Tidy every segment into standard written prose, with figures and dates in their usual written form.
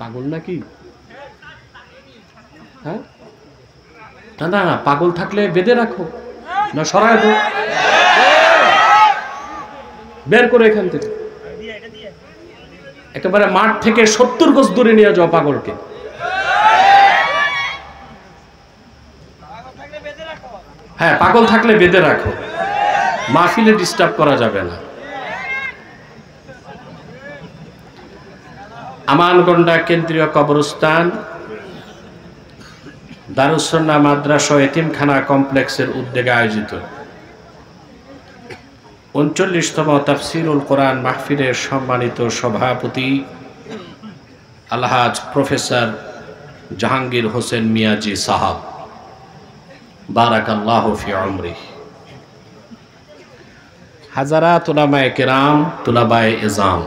পাগল নাকি? হ্যাঁ, না না, পাগল থাকলে বেঁধে রাখো, না সরায় দাও, বের করে এখান থেকে, একেবারে মাঠ থেকে 70 গজ দূরে নিয়ে যাও পাগলকে। হ্যাঁ, পাগল থাকলে বেঁধে রাখো, মাহফিলে ডিস্টার্ব করা যাবে না। আমানগন্ডা কেন্দ্রীয় কবরস্থান দারুস সুন্নাহ মাদ্রাসা এতিমখানা কমপ্লেক্সের উদ্যোগে আয়োজিত 39তম তাফসীরুল কোরআন মাহফিলের সম্মানিত সভাপতি আলহাজ প্রফেসর জাহাঙ্গীর হোসেন মিয়াজি সাহাব, বারাকাল্লাহু ফি উমরিহি, হাজারাত উলামায়ে কেরাম, তুলাবায়ে ইজাম,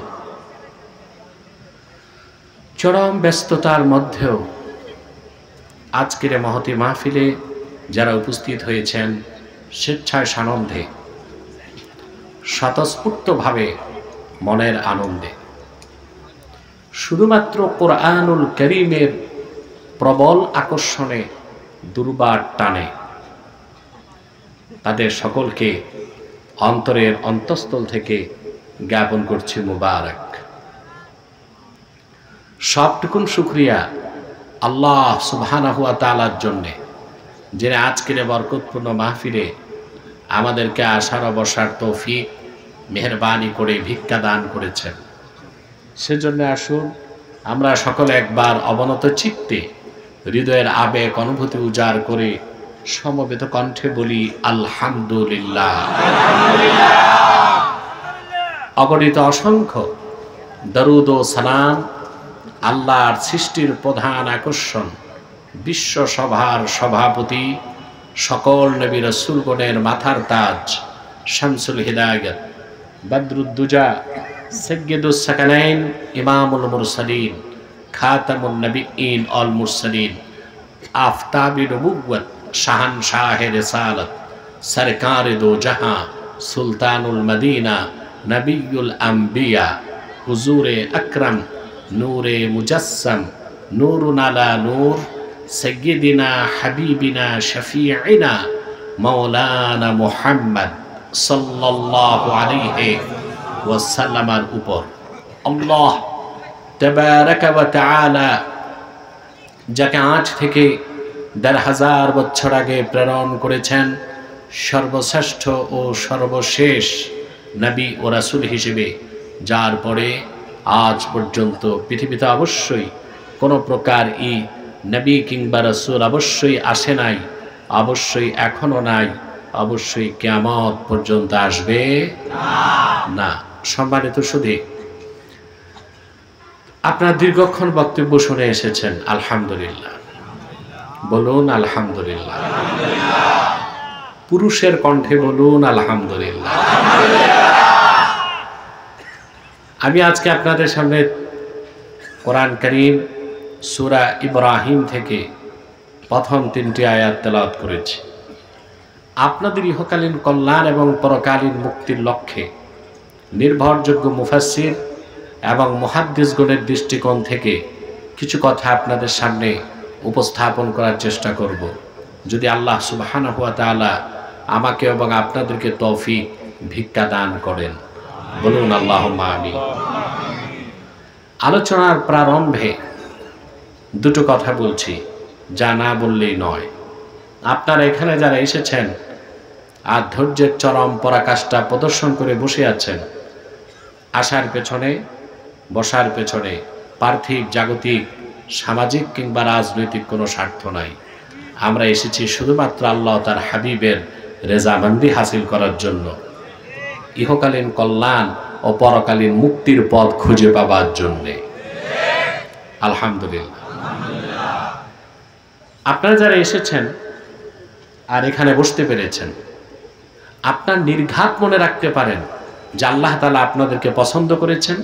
চরম ব্যস্ততার মধ্যেও আজকের মহতি মাহফিলে যারা উপস্থিত হয়েছেন স্বেচ্ছায় সানন্দে, স্বতঃস্ফূর্তভাবে, মনের আনন্দে, শুধুমাত্র কোরআনুল কারীমের প্রবল আকর্ষণে, দুর্বার টানে, তাদের সকলকে অন্তরের অন্তঃস্থল থেকে জ্ঞাপন করছি মুবারক। সবটুকুন শুকরিয়া আল্লাহ সুবহানাহু ওয়া তাআলার জন্যে, যিনি আজকের বরকতপূর্ণ মাহফিলে আমাদেরকে আসার বসার তৌফিক মেহেরবানি করে ভিক্ষা দান করেছেন। সেজন্য আসুন আমরা সকলে একবার অবনত চিত্তে, হৃদয়ের আবেগ অনুভূতি উজাড় করে সমবেত কণ্ঠে বলি আলহামদুলিল্লাহ। অগণিত অসংখ্য দরুদ ও সালাম আল্লাহর সৃষ্টির প্রধান আকর্ষণ, বিশ্ব সভার সভাপতি, সকল নবী রাসূলগণের মাথার তাজ, শামসুল হিদায়াত, বদরুদ্দুজা, সাইয়্যিদুস সাকালাইন, ইমামুল মুরসালিন, খাতামুন নবিয়্যিন আল মুরসালিন, আফতাবে নবুওয়াত, শাহানশাহে রিসালাত, সরকারে দো জাহাঁ, সুলতানুল মদিনা, নবিয়ুল আম্বিয়া, হুজুরে আকরাম, নূরে মুজাসসাম, নূরুন আলা নূর, সাইয়্যিদিনা হাবিবিনা শফিঈনা মাওলানা মুহাম্মদ সাল্লাল্লাহু আলাইহি ওয়াসাল্লামের উপর আল্লাহ তাবারাকা ওয়া তাআলা যাকে আজ থেকে ১,৫০০ বছর আগে প্রেরণ করেছেন সর্বশ্রেষ্ঠ ও সর্বশেষ নবী ও রাসূল হিসেবে, যার পরে আজ পর্যন্ত পৃথিবীতে অবশ্যই কোনো প্রকার নবী কিংবা রাসূল অবশ্যই আসে নাই, অবশ্যই এখনো নাই, অবশ্যই কিয়ামত পর্যন্ত আসবে না। সম্মানিত সুধী, আপনার দীর্ঘক্ষণ বক্তব্য শুনে এসেছেন, আলহামদুলিল্লাহ বলুন, আলহামদুলিল্লাহ। পুরুষের কণ্ঠে বলুন আলহামদুলিল্লাহ। আমি আজকে আপনাদের সামনে কোরআন কারীম সূরা ইব্রাহিম থেকে প্রথম 3টি আয়াত তেলাওয়াত করেছি। আপনাদের ইহকালীন কল্যাণ এবং পরকালীন মুক্তির লক্ষ্যে নির্ভরযোগ্য মুফাসসির এবং মুহাদ্দিসগণের দৃষ্টিকোণ থেকে কিছু কথা আপনাদের সামনে উপস্থাপন করার চেষ্টা করব, যদি আল্লাহ সুবহানাহু ওয়া তাআলা আমাকে এবং আপনাদেরকে তৌফিক ভিক্ষা দান করেন। বলুন আল্লাহুম্মা আমিন। আলোচনার প্রারম্ভে দুটো কথা বলছি, যা না বললেই নয়। আপনারা এখানে যারা এসেছেন আর ধৈর্যের চরম পরাকাষ্ঠা প্রদর্শন করে বসে আছেন, আসার পেছনে, বসার পেছনে পার্থিব, জাগতিক, সামাজিক কিংবা রাজনৈতিক কোনো স্বার্থ নাই। আমরা এসেছি শুধুমাত্র আল্লাহ তার হাবিবের রেজামন্দি হাসিল করার জন্য, ইহকালীন কল্যাণ ও পরকালীন মুক্তির পথ খুঁজে পাবার জন্যে। আলহামদুলিল্লাহ। আপনারা যারা এসেছেন আর এখানে বসতে পেরেছেন, আপনার নির্ঘাত মনে রাখতে পারেন যে আল্লাহ তাআলা আপনাদেরকে পছন্দ করেছেন,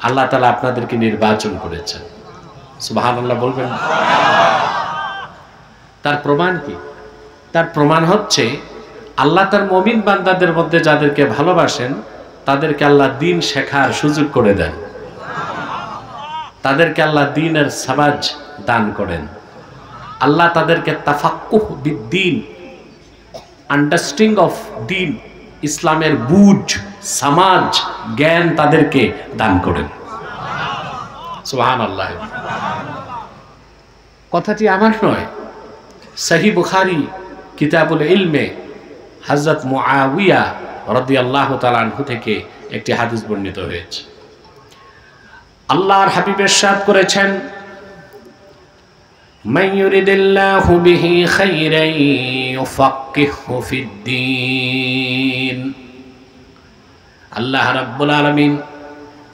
আল্লাহ তাআলা আপনাদেরকে নির্বাচন করেছেন। সুবহানাল্লাহ বলবেন। তার প্রমাণ কি? তার প্রমাণ হচ্ছে আল্লাহ তার মুমিন বান্দাদের মধ্যে যাদেরকে ভালোবাসেন তাদেরকে আল্লাহ দ্বীন শেখার সুযোগ করে দেন। তাদেরকে আল্লাহ দ্বীনের সমাজ দান করেন। আল্লাহ তাদেরকে তাফাক্কুহ বিদ্দীন, আন্ডারস্ট্যান্ডিং অফ দ্বীন, ইসলামের বুঝ, সমাজ, জ্ঞান তাদেরকে দান করেন। সুবহানাল্লাহ। কথাটি আমার নয়, সহিহ বুখারী কিতাবুল ইলমে হযরত মুআবিয়া রাদিয়াল্লাহু তাআলা আনহু থেকে একটি হাদিস বর্ণিত হয়েছে। আল্লাহর হাবিব ইরশাদ করেছেন, মান ইউরিদিল্লাহু বিহি খাইরান ইউফাক্কিহু ফিদ্দীন। আল্লাহ রাব্বুল আলামিন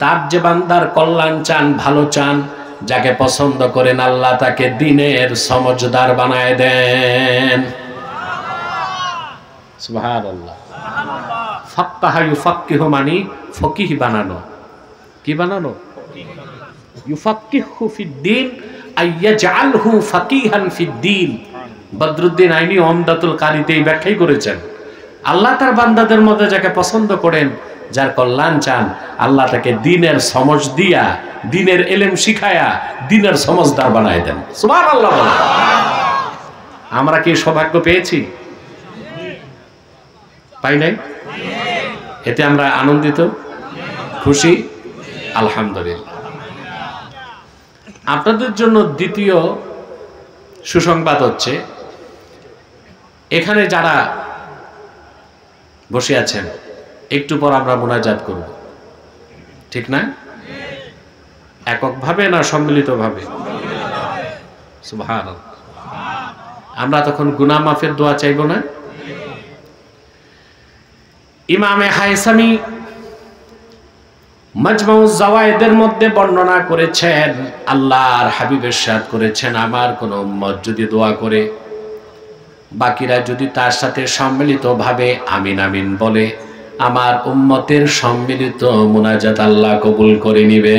তার যে বান্দার কল্যাণ চান, ভালো চান, যাকে পছন্দ করেন আল্লাহ তাকে দ্বীনের সমঝদার বানায় দেন। সুবহানাল্লাহ। ফাক্কাহা ইউফাক্কিহু মানে ফকিহ বানানো। কি বানানো? ইউফাক্কিহু ফিদ্দীন আইয়াজআলহু ফাকিহান ফিদ্দীন। বদরুদ্দীন আইনি উমদাতুল কারীতে এই ব্যাখ্যাই করেছেন। আল্লাহ তার বান্দাদের মধ্যে যাকে পছন্দ করেন, যার কল্যাণ চান, আল্লাহ তাকে দ্বীনের সমঝ দিয়া, দ্বীনের ইলম শিখায়া দ্বীনের সমঝদার বানায় দেন। সুবহানাল্লাহ। আমরা কি সৌভাগ্য পেয়েছি? পাই নাই? এতে আমরা আনন্দিত, খুশি, আলহামদুলিল্লাহ। আপনাদের জন্য দ্বিতীয় সুসংবাদ হচ্ছে, এখানে যারা বসে আছেন একটু পর আমরা মুনাজাত করব, ঠিক না? এককভাবে না সম্মিলিতভাবে? সুবহানাল্লাহ। আমরা তখন গুনাহ মাফের দোয়া চাইব না? ইমামে হায়সামি মাজমাউজ জাওয়ায়েদের মধ্যে বর্ণনা করেছেন, আল্লাহর হাবিব ইরশাদ করেছেন, আমার কোন উম্মত যদি দোয়া করে, বাকিরা যদি তার সাথে সম্মিলিতভাবে আমিন আমিন বলে, আমার উম্মতের সম্মিলিত মুনাজাত আল্লাহ কবুল করে নিবে।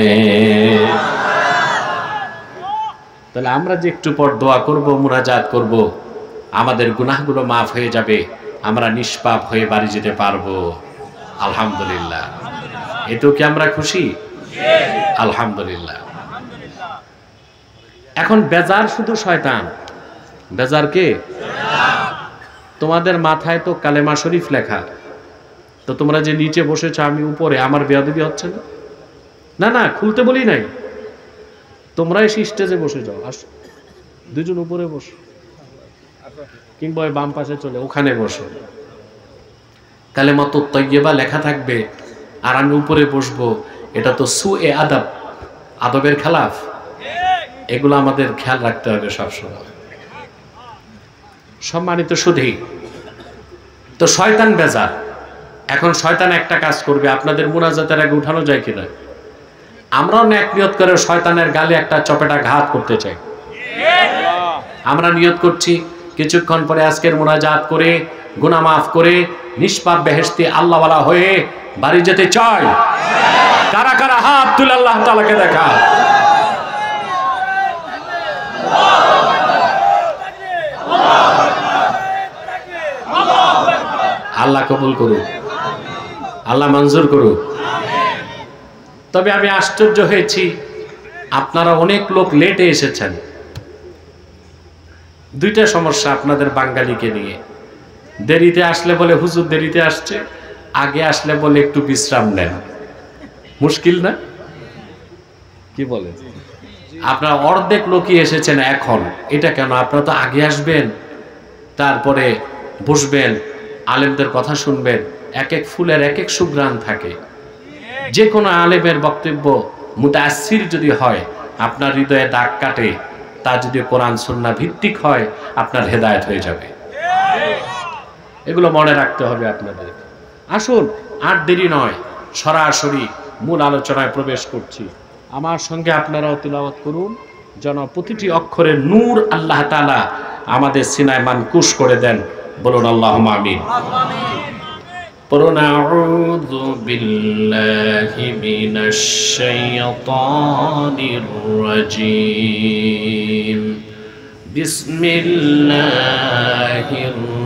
তাহলে আমরা যে একটু পর দোয়া করব, মুনাজাত করব, আমাদের গুনাহগুলো মাফ হয়ে যাবে, আমরা নিষ্পাপ হয়ে বাড়ি যেতে পারবো। আলহামদুলিল্লাহ। এতেও কি আমরা খুশি? আলহামদুলিল্লাহ। এখন বেজার শুধু শয়তান। বেজার কে? তোমাদের মাথায় তো কালেমা শরীফ লেখা, তো তোমরা যে নিচে বসেছ, আমি উপরে, আমার বেয়াদবি হচ্ছে না? না না, খুলতে বলি নাই, তোমরা এসে স্টেজে বসে যাও। আসো, দুজন উপরে বসো, কিংবা ওই বাম পাশে চলে ওখানে বসো। কালেমাতুত তাইয়্যিবা লেখা থাকবে আর আমি উপরে বসবো, এটা তো সুএ আদব, আদবের খেলাফ। এগুলো আমাদের খেয়াল রাখতে হবে সবসময়। সম্মানিত সুধী, তো শয়তান বেজার। এখন শয়তান একটা কাজ করবে, আপনাদের মুনাজাতের আগে উঠানো যায় কিনা? আমরাও নেক নিয়ত করে শয়তানের গালে একটা চপেটা ঘাত করতে চাই। আমরা নিয়ত করছি কিছুক্ষণ পরে আজকের মুনাজাত করে, গুনাহ মাফ করে, নিষ্পাপ বেহেশতি আল্লাহওয়ালা হয়ে বাড়ি যেতে চাই। কারা কারা হাত তুলে আল্লাহ তাআলাকে দেখা? আল্লাহ কবুল করুন, আল্লাহ মঞ্জুর করুন। তবে আমি আশ্চর্য হয়েছি, আপনারা অনেক লোক লেটে এসেছেন। দুইটা সমস্যা আপনাদের বাঙালিকে নিয়ে। দেরিতে আসলে বলে হুজুর দেরিতে আসছে, আগে আসলে বলে একটু বিশ্রাম নেন। মুশকিল না? কি বলেন? আপনারা অর্ধেক লোকই এসেছেন এখন। এটা কেন? আপনারা তো আগে আসবেন, তারপরে বসবেন, আলেমদের কথা শুনবেন। এক এক ফুলের এক এক সুঘ্রাণ থাকে। যে কোনো আলেমের বক্তব্য মুতাআসসির যদি হয়, আপনার হৃদয়ে দাগ কাটে, তা যদি কোরআন সুন্নাহ ভিত্তিক হয়, আপনার হেদায়েত হয়ে যাবে। এগুলো মনে রাখতে হবে আপনাদের। আসুন, আর দেরি নয়, সরাসরি মূল আলোচনায় প্রবেশ করছি। আমার সঙ্গে আপনারাও তিলাওয়াত করুন, যেন প্রতিটি অক্ষরের নূর আল্লাহ তাআলা আমাদের সিনায় মানকুশ করে দেন। বলুন আল্লাহুম্মা আমিন। পড়ুন আউযু বিল্লাহি মিনাশ শাইতানির রাজীম। বিসমিল্লাহির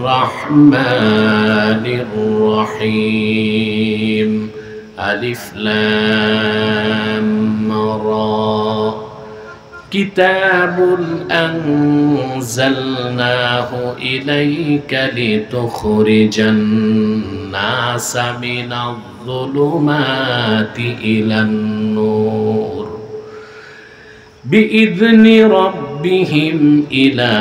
রহমানির রহিম। আলিফ লাম রা কিতাবুন আনজালনাহু ইলাইকা লিতুখরিজান নাসা মিনাজ-যুলুমাতি ইলান-নূর بإذن ربهم إلى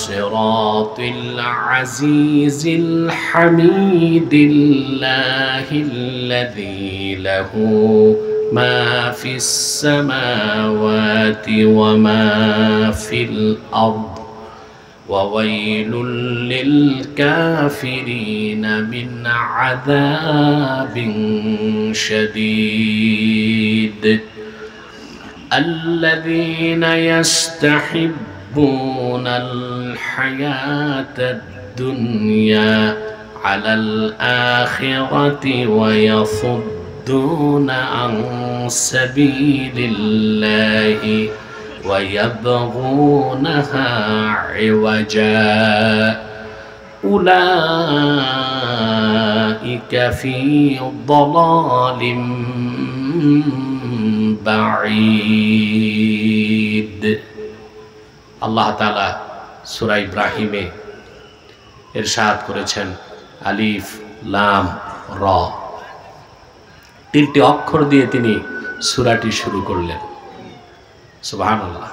صراط العزيز الحميد الله الذي له ما في السماوات وما في الأرض وويل للكافرين من عذاب شديد الذين يستحبون الحياة الدنيا على الآخرة ويصدون عن سبيل الله ويبغونها عوجا أولئك في ضلال بعيد আল্লাহ তাআলা সূরা ইব্রাহিমে ইরশাদ করেছেন আলিফ লাম রা তিনটি অক্ষর দিয়ে তিনি সূরাটি শুরু করলেন সুবহানাল্লাহ।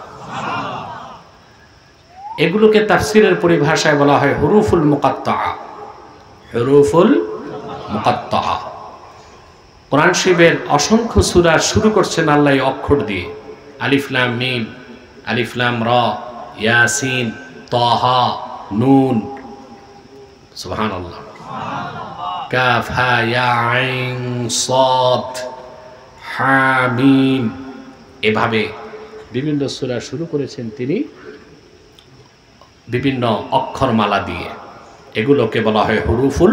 এগুলোকে তাফসীরের পরিভাষায় বলা হয় হুরুফুল মুকাত্তাআ। হুরুফুল মুকাত্তাআ কোরআন শরীফের অসংখ্য সূরা শুরু করছেন আল্লাহ এই অক্ষর দিয়ে। আলিফ লাম মিম, আলিফ লাম রা, ইয়াসিন, তাহা, নুন, সুবহানাল্লাহ, কাফ হা ইয়া আইন সাদ হা মিম, এভাবে বিভিন্ন সূরা শুরু করেছেন তিনি বিভিন্ন অক্ষরমালা দিয়ে। এগুলোকে বলা হয় হুরুফুল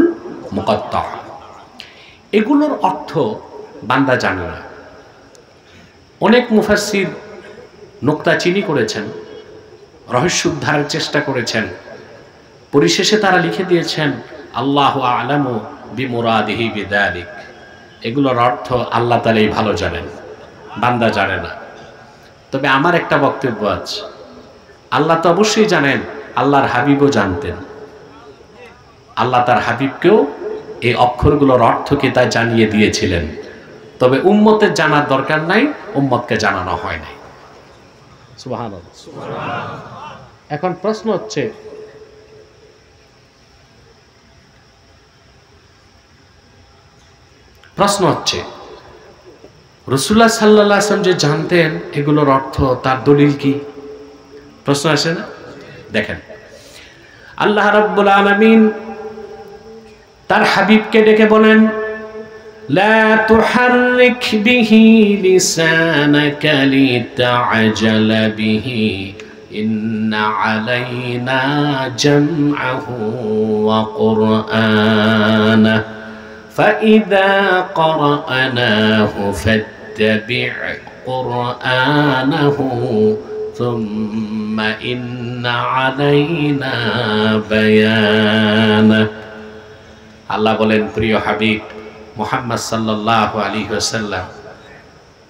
মুকাত্তাআ। এগুলোর অর্থ বান্দা জানে না। অনেক মুফাসসির নোক্তাচিনি করেছেন, রহস্য উদ্ধারের চেষ্টা করেছেন, পরিশেষে তারা লিখে দিয়েছেন আল্লাহু আ'লামু বিমুরাদিহি বিযালিক। এগুলোর অর্থ আল্লাহ তাআলাই ভালো জানেন, বান্দা জানে না। তবে আমার একটা বক্তব্য আছে, আল্লাহ তো অবশ্যই জানেন, আল্লাহর হাবিবও জানতেন। আল্লাহ তার হাবিবকেও এই অক্ষরগুলোর অর্থকে তা জানিয়ে দিয়েছিলেন। তবে উম্মতের জানার দরকার নাই, উম্মতকে জানানো হয় নাই। সুবহানাল্লাহ। এখন প্রশ্ন হচ্ছে, রাসূলুল্লাহ সাল্লাল্লাহু আলাইহি ওয়াসাল্লাম যে জানতেন এগুলোর অর্থ, তার দলিল কি? প্রশ্ন আসে না? দেখেন, আল্লাহ রাব্বুল আলামিন তার হাবিবকে ডেকে বলেন, লা তুহাররিক বিহি লিসানাকা লিতা'জালা বিহি ইন্না আলাইনা জামআহু ওয়া কুরআনা ফাইযা ক্বরা'নাহু ফাত্তাবি' কুরআনাহু সুম্মা ইন্না আলাইনা বায়ানা। আল্লাহ বলেন, প্রিয় হাবিব মুহাম্মদ সাল্লাল্লাহু আলাইহি ওয়াসাল্লাম,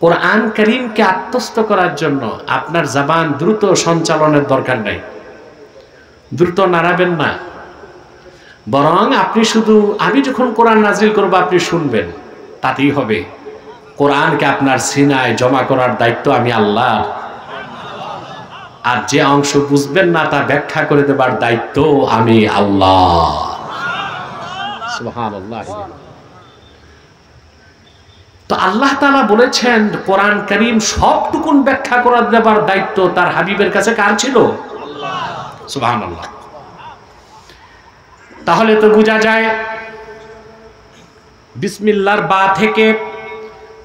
কোরআন কারীমকে আত্মস্থ করার জন্য আপনার জবান দ্রুত সঞ্চালনের দরকার নাই, দ্রুত নাড়াবেন না। বরং আপনি শুধু, আমি যখন কোরআন নাজিল করব আপনি শুনবেন, তাতেই হবে। কোরআনকে আপনার সিনায় জমা করার দায়িত্ব আমি আল্লাহ। আর যে অংশ বুঝবেন না তা ব্যাখ্যা করে দেবার দায়িত্ব আমি আল্লাহ। সুবহানাল্লাহ। তো আল্লাহ তাআলা বলেছেন কোরআন কারীম সবটুকুন ব্যাখ্যা করে দেবার দায়িত্ব তার হাবিবের কাছে কার ছিল? আল্লাহ। সুবহানাল্লাহ। তাহলে তো বোঝা যায় বিসমিল্লাহর বা থেকে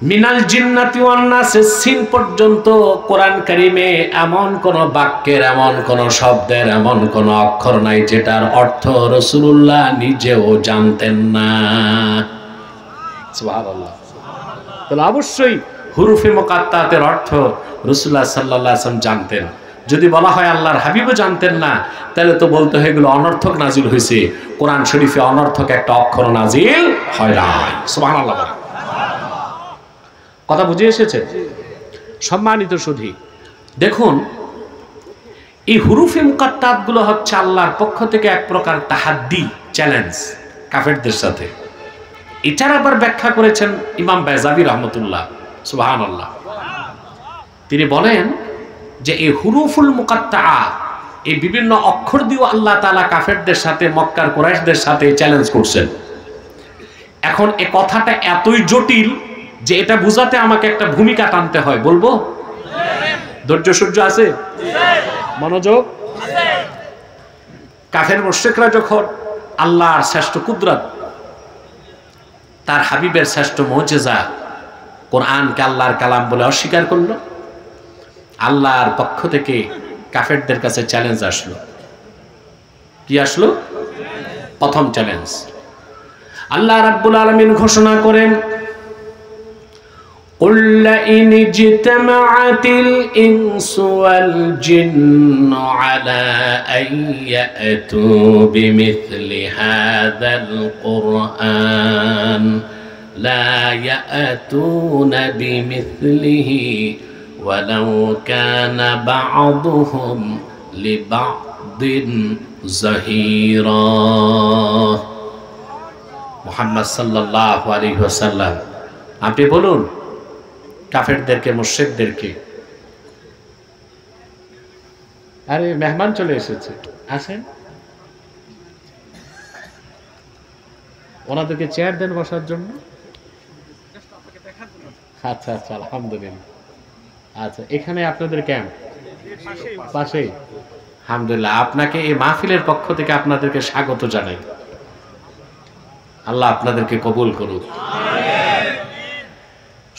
মিনাল জিন্নাতি ওয়ান নাসের সিন পর্যন্ত কোরআন কারীমে এমন কোন বাক্যের, এমন কোন শব্দের, এমন কোন অক্ষর নাই যেটার অর্থ রাসূলুল্লাহ নিজেও জানতেন না। সুবহানাল্লাহ। তাহলে অবশ্যই হুরুফে মুকাত্তাতের অর্থ রাসূলুল্লাহ সাল্লাল্লাহু আলাইহি ওয়াসাল্লাম জানতেন। যদি বলা হয় আল্লাহর হাবিবও জানতেন না, তাহলে তো বলতে হয় এগুলো অনর্থক নাজিল হয়েছে। কোরআন শরীফে অনর্থক একটা অক্ষর নাজিল হয় নাই। সুবহানাল্লাহ। কথা বুঝে এসেছে? সম্মানিত সুধী, দেখুন এই হুরুফে মুকাত্তাত গুলো হচ্ছে আল্লাহর পক্ষ থেকে এক প্রকার তাহাদ্দি, চ্যালেঞ্জ কাফেরদের সাথে। এটার আবার ব্যাখ্যা করেছেন ইমাম বায়জাবি রহমতুল্লাহ, সুবহানাল্লাহ। তিনি বলেন যে এই হুরুফুল মুকাত্তা, এই বিভিন্ন অক্ষর দিয়ে আল্লাহ তাআলা কাফেরদের সাথে, মক্কার কুরাইশদের সাথে চ্যালেঞ্জ করছেন। এখন এই কথাটা এতই জটিল যে এটা বুঝাতে আমাকে একটা ভূমিকা টানতে হয়। বলবো? ধৈর্য সহ্য আছে? মনোযোগ। কাফের মুশরিকরা যখন আল্লাহর শ্রেষ্ঠ কুদরত, তার হাবিবের শ্রেষ্ঠ মুজিজা কোরআনকে আল্লাহর কালাম বলে অস্বীকার করলো, আল্লাহর পক্ষ থেকে কাফেরদের কাছে চ্যালেঞ্জ আসলো। কি আসলো? প্রথম চ্যালেঞ্জ। আল্লাহ রাব্বুল আলামিন ঘোষণা করেন, قُلْ لَئِنِ اجْتَمَعَتِ الْإِنسُ وَالْجِنُّ عَلَى أَن يَأْتُوا بِمِثْلِ هَذَا الْقُرْآنِ لَا يَأْتُونَ بِمِثْلِهِ وَلَوْ كَانَ بَعْضُهُمْ لِبَعْضٍ ظَهِيرًا। মুহাম্মদ সাল্লাল্লাহু আলাইহি ওয়াসাল্লাম, আপনি বলুন কাফেরদেরকে, মুশরিকদেরকে, আরে মেহমান চলে এসেছে, আসেন, ওনাদেরকে চেয়ার দেন বসার জন্য। আচ্ছা আচ্ছা, আলহামদুলিল্লাহ। আচ্ছা, এখানে আপনাদের ক্যাম্প পাশেই? আলহামদুলিল্লাহ, আপনাকে এই মাহফিলের পক্ষ থেকে আপনাদেরকে স্বাগত জানাই। আল্লাহ আপনাদেরকে কবুল করুক।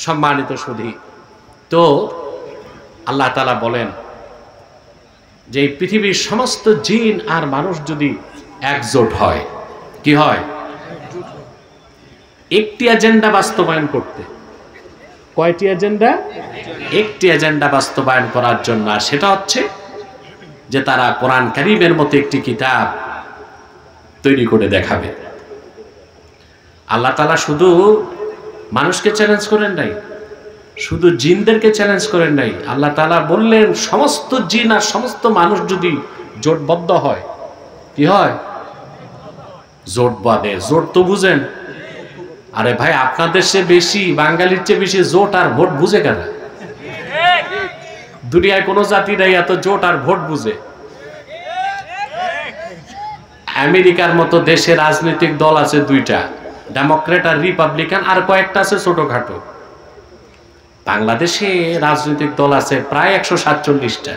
সম্মানিত সুধী, তো আল্লাহ তাআলা বলেন যে এই পৃথিবীর সমস্ত জিন আর মানুষ যদি একজোট হয়, কি হয়? একটি এজেন্ডা বাস্তবায়ন করতে। কয়টি এজেন্ডা? একটি এজেন্ডা বাস্তবায়ন করার জন্য, আর সেটা হচ্ছে যে তারা কোরআন কারীমের মতো একটি কিতাব তৈরি করে দেখাবে। আল্লাহ তাআলা শুধু মানুষকে চ্যালেঞ্জ করেন নাই, শুধু জিনদেরকে চ্যালেঞ্জ করেন নাই। আল্লাহ তাআলা বললেন সমস্ত জিন আর সমস্ত মানুষ যদি জোটবদ্ধ হয়, কি হয়? জোট বাঁধে। জোট তো বুঝেন? আরে ভাই, আপনাদের চেয়ে বেশি, বাঙালির চেয়ে বেশি জোট আর ভোট বুঝে কারা? দুনিয়ায় কোনো জাতি নাই এত জোট আর ভোট বুঝে। আমেরিকার মতো দেশে রাজনৈতিক দল আছে দুইটা, ডেমোক্রেট আর রিপাবলিকান, আর কয়েকটা আছে ছোটখাটো। বাংলাদেশে রাজনৈতিক দল আছে প্রায় 147টা।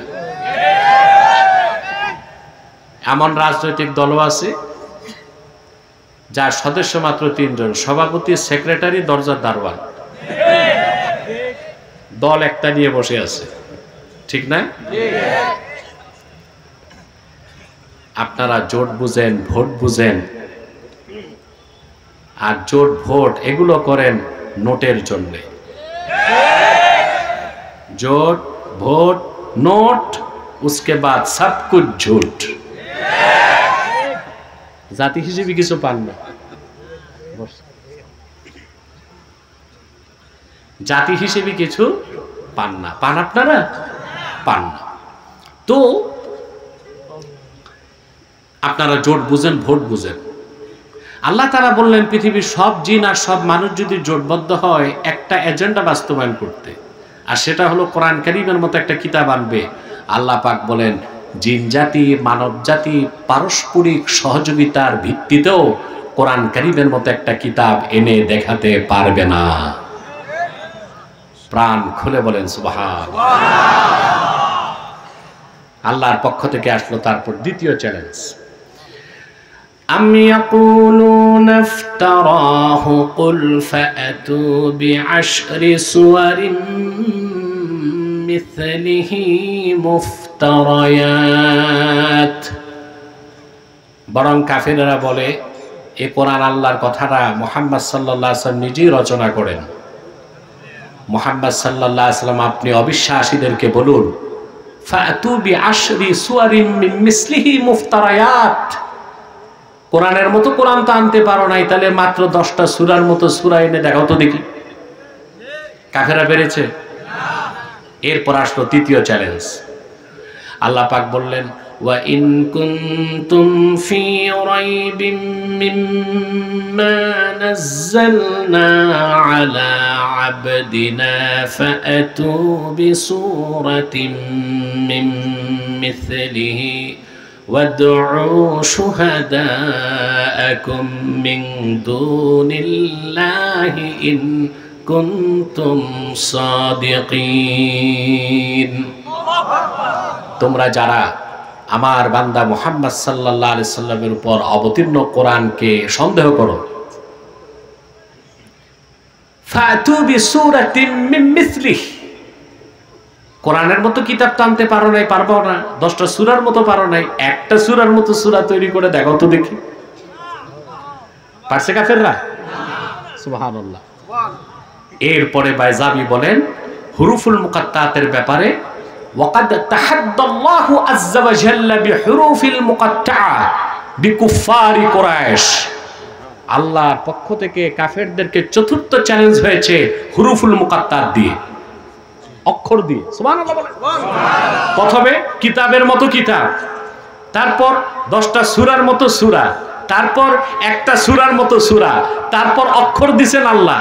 এমন রাজনৈতিক দলও আছে যার সদস্য মাত্র 3 জন, সভাপতি, সেক্রেটারি, দরজার দারোয়ান। দল একটা নিয়ে বসে আছে, ঠিক না? আপনারা জোট বুঝেন, ভোট বুঝেন, আর জোট ভোট এগুলো করেন নোটের জন্যে। জোট ভোট নোট, उसके बाद सब कुछ झूठ। জাতি হিসেবে কিছু পান না, জাতি হিসেবে কিছু পান না। পান আপনারা? পান না। তো আপনারা জোট বুঝেন, ভোট বুঝেন। আল্লাহ তাআলা বললেন পৃথিবীর সব জিন আর সব মানুষ যদি জোটবদ্ধ হয় একটা এজেন্ডা বাস্তবায়ন করতে, আর সেটা হলো কোরআন কারীমের মতো একটা কিতাব আনবে, আল্লাহ পাক বলেন জিন জাতি, মানব জাতি পারস্পরিক সহযোগিতার ভিত্তিতেও কোরআন কারীমের মতো একটা কিতাব এনে দেখাতে পারবে না। প্রাণ খুলে বলেন সুবহানাল্লাহ। আল্লাহর পক্ষ থেকে আসলো তারপর দ্বিতীয় চ্যালেঞ্জ। أم يقولون افتراه قل فأتوا بعشر سور مثله مفتريات। বরং কাফেররা বলে এই কোরআন আল্লাহর কথাটা মুহাম্মদ সাল্লাল্লাহু আলাইহি ওয়াসাল্লাম নিজেই রচনা করেন। মুহাম্মদ সাল্লাল্লাহু আলাইহি ওয়াসাল্লাম, আপনি অবিশ্বাসীদেরকে বলুন ফাতু বিআশরি সুওয়ারিন মিন মিসলিহি মুফতারায়াত। কোরআনের মতো কোরআন তো আনতে পারো নাই, তাহলে মাত্র 10টা সূরার মতো সূরা এনে দেখাও তো দেখি। কাফেররা পেরেছে? এরপর আসলো তৃতীয় চ্যালেঞ্জ। আল্লাহ পাক বললেন, ওয়া ইন কুনতুম ফি রাইবিম মিম্মা নাযালনা আলা আবদিনা ফাআতু বিসূরাতিন মিন মিথলিহি ওয়াদউ শুহাদাআকুম মিন দুনিল্লাহি ইন কুনতুম সাদিকিন। তোমরা যারা আমার বান্দা মুহাম্মদ সাল্লাল্লাহু আলাইহি সাল্লামের উপর অবতীর্ণ কোরআনকে সন্দেহ করো, ফাতু বিসূরাতিন মিন মিসলিহি, কোরআনের মতো কিতাব তো আনতে পারো নাই, পারবো না। 10টা সূরার মতো পারো নাই, একটা সূরার মতো সূরা তৈরি করে দেখো তো দেখি। পারছে কাফেররা? সুবহানাল্লাহ। এরপরে বাইজাবি বলেন হুরুফুল মুকাত্তাতের ব্যাপারে, ওয়াকাদ তাহাদ্দাল্লাহু আযজা ওয়া জাল্লা বিহুরুফিল মুকাত্তাআ বিকুফারি কুরাইশ। আল্লাহর পক্ষ থেকে কাফেরদেরকে চতুর্থ চ্যালেঞ্জ হয়েছে হুরুফুল মুকাত্তাত দিয়ে, অক্ষর দিয়ে। সুবহানাল্লাহ বলেন। প্রথমে কিতাবের মতো কিতাব, তারপর 10টা সূরার মতো সূরা, তারপর একটা সূরার মতো সূরা, তারপর অক্ষর দিবেন আল্লাহ,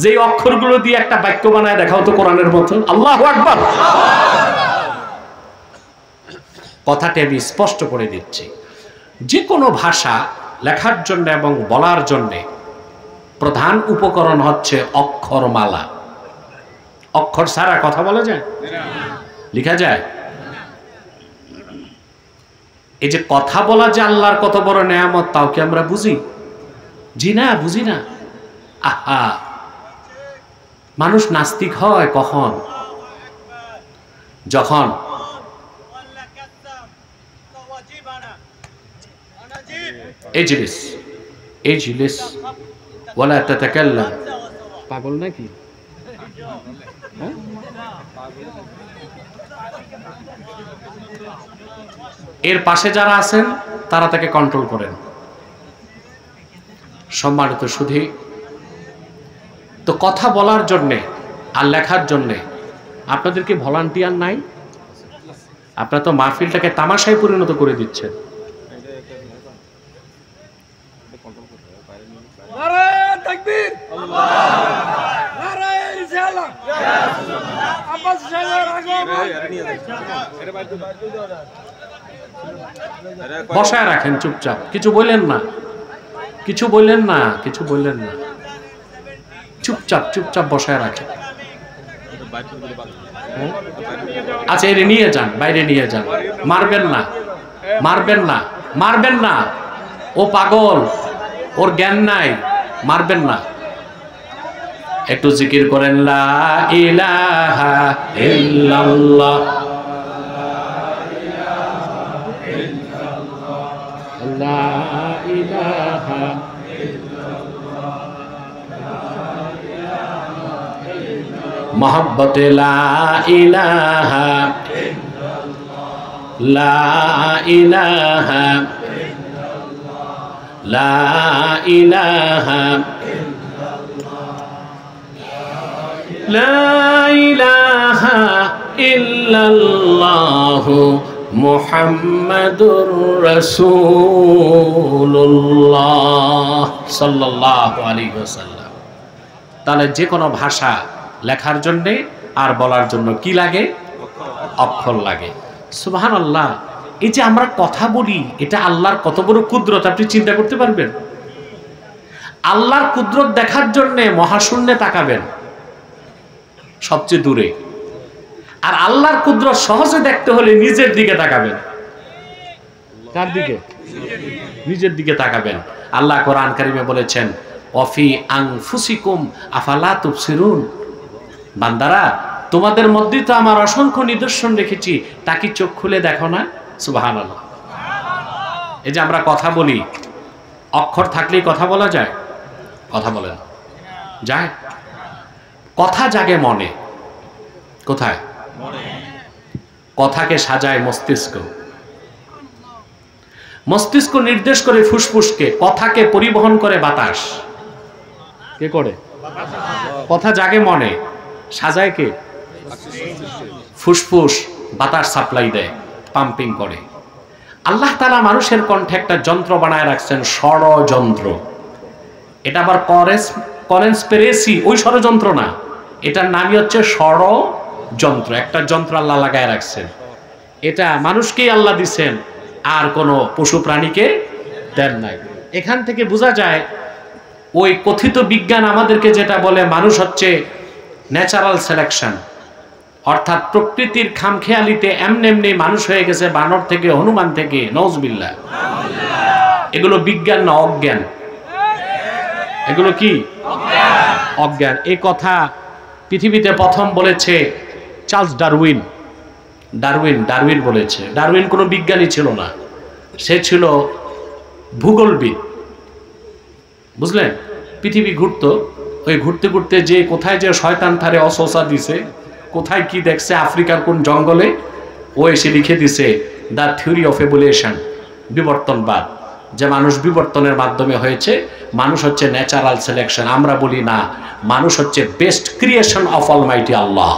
যেই অক্ষরগুলো দিয়ে একটা বাক্য বানায় দেখাও তো কোরআনের মতো। আল্লাহু আকবার। কথাটি আমি স্পষ্ট করে দিচ্ছি, যে কোনো ভাষা লেখার জন্য এবং বলার জন্য প্রধান উপকরণ হচ্ছে অক্ষরমালা। অক্ষর ছাড়া কথা বলা যায়? লেখা যায়? এই যে কথা বলা যে আল্লাহর কত বড় নেয়ামত, তাও কি আমরা বুঝি? জি না, বুঝি না। আহা, মানুষ নাস্তিক হয় কখন? যখন এজলিস ওয়ালা তাতাকাল্লাম। পাগল নাকি? এর পাশে যারা আছেন তারা তাকে কন্ট্রোল করেন। সম্মানিত সুধী, তো কথা বলার জন্যে আর লেখার জন্যে আপনাদের কি ভলান্টিয়ার নাই? আপনারা তো মাহফিলটাকে তামাশায় পরিণত করে দিচ্ছেন। বসায় রাখেন চুপচাপ, কিছু বললেন না, কিছু বললেন না, কিছু বললেন না, চুপচাপ চুপচাপ বসায় রাখেন। আচ্ছা, এর নিয়ে যান, বাইরে নিয়ে যান। মারবেন না, মারবেন না, মারবেন না। ও পাগল, ওর জ্ঞান নাই, মারবেন না। একটু জিকির করেন, লা ইলাহা ইল্লাল্লাহ, লা ইলাহা মোহাব্বতে লা ইলাহা, লা ইলাহা, লা ইলাহা, লা ইলাহা ইল্লাল্লাহু মুহাম্মাদুর রাসূলুল্লাহ সাল্লাল্লাহু আলাইহি ওয়াসাল্লাম। তাহলে যে কোনো ভাষা লেখার জন্য আর বলার জন্য কি লাগে? অক্ষর লাগে। সুবহানাল্লাহ। এই যে আমরা কথা বলি, এটা আল্লাহর কত বড় কুদরত আপনি চিন্তা করতে পারবেন? আল্লাহর কুদরত দেখার জন্য মহাশূন্যে তাকাবেন, সবচেয়ে দূরে। আর আল্লাহর কুদরত সহজে দেখতে হলে নিজের দিকে তাকাবেন। কার দিকে? নিজের দিকে তাকাবেন। আল্লাহ কোরআন কারিমে বলেছেন, ওয়াফি আনফুসিকুম আফালা তুবসিরুন। বান্দারা, তোমাদের মধ্যে তো আমার অসংখ্য নিদর্শন রেখেছি, তা কি চোখ খুলে দেখো না? সুবহানাল্লাহ। এই যে আমরা কথা বলি, অক্ষর থাকলেই কথা বলা যায়? কথা বলেন যায়? কথা জাগে মনে, কোথায়? কথাকে সাজায় মস্তিষ্ক, মস্তিষ্ক নির্দেশ করে ফুসফুসকে, কথাকে পরিবহন করে বাতাস। কে করে? কথা জাগে মনে, সাজায় কে? ফুসফুস, বাতাস সাপ্লাই দেয়, পাম্পিং করে। আল্লাহ তাআলা মানুষের কণ্ঠে একটা যন্ত্র বানায় রাখছেন, ষড়যন্ত্র। এটা আবার কনস্পিরেসি, ওই ষড়যন্ত্র না, এটার নামই হচ্ছে ষড়যন্ত্র। একটা যন্ত্র আল্লাহ লাগায় রাখছেন, এটা মানুষকেই আল্লাহ দিচ্ছেন, আর কোনো পশু প্রাণীকে দেন নাই। এখান থেকে বোঝা যায় ওই কথিত বিজ্ঞান আমাদেরকে যেটা বলে মানুষ হচ্ছে ন্যাচারাল সিলেকশন, অর্থাৎ প্রকৃতির খামখেয়ালিতে এমনি এমনি মানুষ হয়ে গেছে, বানর থেকে, হনুমান থেকে, নওজবিল্লাহ। এগুলো বিজ্ঞান না, অজ্ঞান। এগুলো কি? অজ্ঞান। এই কথা পৃথিবীতে প্রথম বলেছে চার্লস ডারউইন। ডারউইন বলেছে। ডারউইন কোনো বিজ্ঞানী ছিল না, সে ছিল ভূগোলবিদ। বুঝলেন? পৃথিবী ঘুরতো, ওই ঘুরতে ঘুরতে যে কোথায় যে শয়তান থারে অসোসা দিছে, কোথায় কি দেখছে, আফ্রিকার কোন জঙ্গলে, ও এসে লিখে দিছে দ্য থিওরি অফ এভলিউশন, বিবর্তনবাদ, যে মানুষ বিবর্তনের মাধ্যমে হয়েছে, মানুষ হচ্ছে ন্যাচারাল সিলেকশন। আমরা বলি না, মানুষ হচ্ছে best creation of almighty Allah,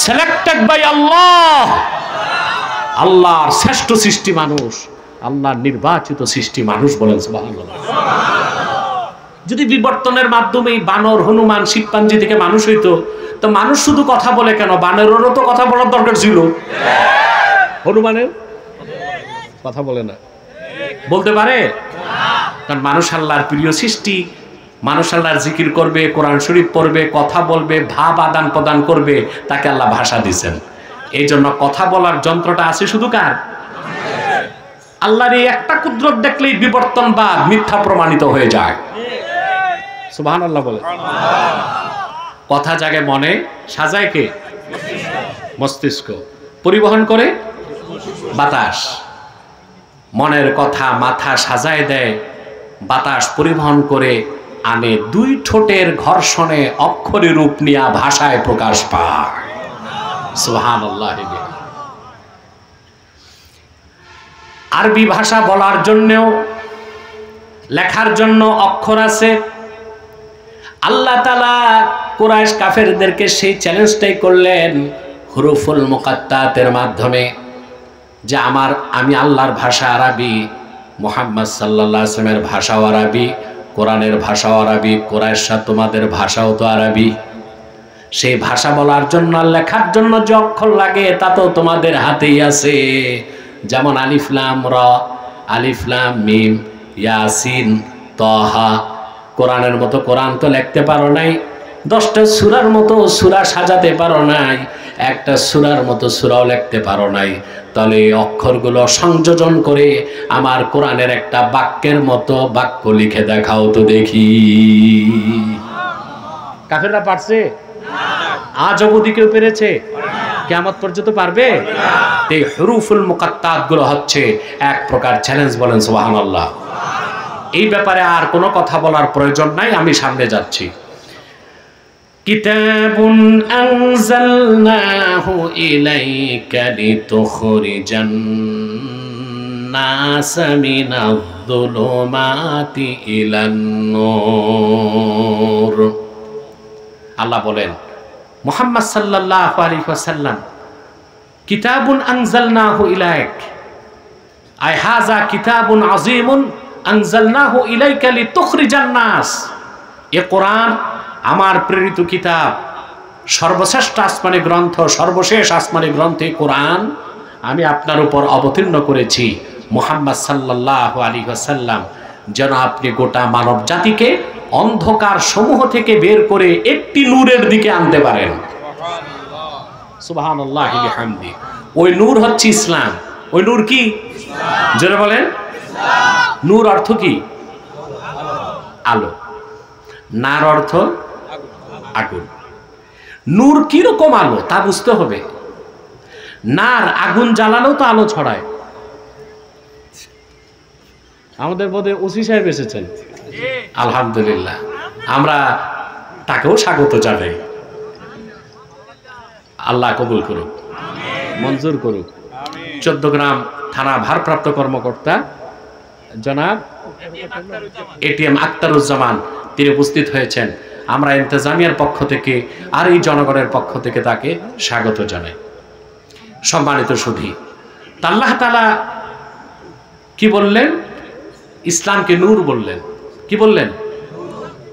selected by Allah. আল্লাহর শ্রেষ্ঠ সৃষ্টি মানুষ, আল্লাহর নির্বাচিত সৃষ্টি মানুষ, বলেন সুবহানাল্লাহ। যদি বিবর্তনের মাধ্যমেই বানর, হনুমান, শিবপাঞ্জি থেকে মানুষ হইতো, তো মানুষ শুধু কথা বলে কেন? বানরেরও তো কথা বলার দরকার ছিল। হনুমানের কথা বলে না, বলতে পারে? কারণ মানুষ আল্লাহর প্রিয় সৃষ্টি, মানুষ আল্লাহর জিকির করবে, কোরআন শরীফ পড়বে, কথা বলবে, ভাব আদান প্রদান করবে, তাকে আল্লাহ ভাষা দিয়েছেন। এই জন্য কথা বলার যন্ত্রটা আছে শুধু কার? আল্লাহর এই একটা কুদরত দেখলেই বিবর্তনবাদ মিথ্যা প্রমাণিত হয়ে যায়। সুবহানাল্লাহ বলে। কথা জাগে মনে, সাজায় কে? মস্তিষ্ক। পরিবহন করে বাতাস। মনের কথা মাথা সাজায় দেয়, বাতাস পরিবহন করে আনে, দুই ঠোঁটের ঘর্ষণে অক্ষরে রূপ নিয়া ভাষায় প্রকাশ পায়। সুবহানাল্লাহ। আরবি ভাষা বলার জন্যও, লেখার জন্য অক্ষর আছে। আল্লাহ তাআলা কুরাইশ কাফেরদেরকে সেই চ্যালেঞ্জটাই করলেন হুরুফুল মুকাত্তাতের মাধ্যমে, যে আমি আল্লাহর ভাষা আরবি, মুহাম্মদ সাল্লাল্লাহু আলাইহি ওয়াসাল্লামের ভাষাও আরবি, কোরআনের ভাষাও আরবি, কুরাইশরা তোমাদের ভাষাও তো আরবি। সেই ভাষা বলার জন্য, লেখার জন্য যে অক্ষর লাগে তা তো তোমাদের হাতেই আছে। যেমন আলিফ লাম র, আলিফ লাম মিম, ইয়াসিন, তাহা। কোরআনের মতো কোরআন তো লিখতে পারো নাই, 10টা সূরার মতো সূরা সাজাতে পারো নাই, একটা সূরার মতো সূরাও লিখতে পারো নাই। তাহলে এই অক্ষরগুলো সংযোজন করে আমার কোরআনের একটা বাক্যের মতো বাক্য লিখে দেখাও তো দেখি। কাফেররা পারছে? আজ অবধি কেউ পেরেছে? কিয়ামত পর্যন্ত পারবে? এই হুরুফুল মুকাত্তাত গুলো হচ্ছে এক প্রকার চ্যালেঞ্জ, বলেন সুবহানাল্লাহ। এই ব্যাপারে আর কোনো কথা বলার প্রয়োজন নাই, আমি সামনে যাচ্ছি। কিতাবুন আনজালনাহু ইলাইকা লিতুখরিজান নাস মিনায-যুলুমাতি ইলান-নূর। আল্লাহ বলেন, মুহাম্মদ সাল্লাল্লাহু আলাইহি ওয়াসাল্লাম, কিতাবুন আনজালনাহু ইলাইক, আই হাযা কিতাবুন আযীমুন আনজালনাহু ইলাইকা লিতুখরিজান নাস। এ কোরআন আমার প্রেরিত কিতাব, সর্বশ্রেষ্ঠ আসমানি গ্রন্থ, সর্বশেষ আসমানি গ্রন্থ কোরআন আমি আপনার উপর অবতীর্ণ করেছি মুহাম্মদ সাল্লাল্লাহু আলাইহি ওয়াসাল্লাম, যেন আপনি গোটা মানব জাতিকে অন্ধকার সমূহ থেকে বের করে একটি নূরের দিকে আনতে পারেন। সুবহানাল্লাহি বিহামদি। ওই নূর হচ্ছে ইসলাম। ওই নূর কি? জোরে বলেন। নূর অর্থ কি? আলো। নার অর্থ আগুন। নূর কিরকম আলো তা বুঝতে হবে। নার আগুন জ্বালালেও তো আলো ছড়ায়। আমাদের বোধহয় ওসি সাহেব এসেছেন, আলহামদুলিল্লাহ, আমরা তাকেও স্বাগত জানাই। আল্লাহ কবুল করুক, মঞ্জুর করুক। 14 গ্রাম থানা ভারপ্রাপ্ত কর্মকর্তা জনাব এটিএম আখতারুজ্জামান তিনি উপস্থিত হয়েছেন। আমরা ইন্তেজামিয়ার পক্ষ থেকে আর এই জনগণের পক্ষ থেকে তাকে স্বাগত জানাই। সম্মানিত সুধী, আল্লাহ তাআলা কি বললেন? ইসলামকে নূর বললেন। কি বললেন?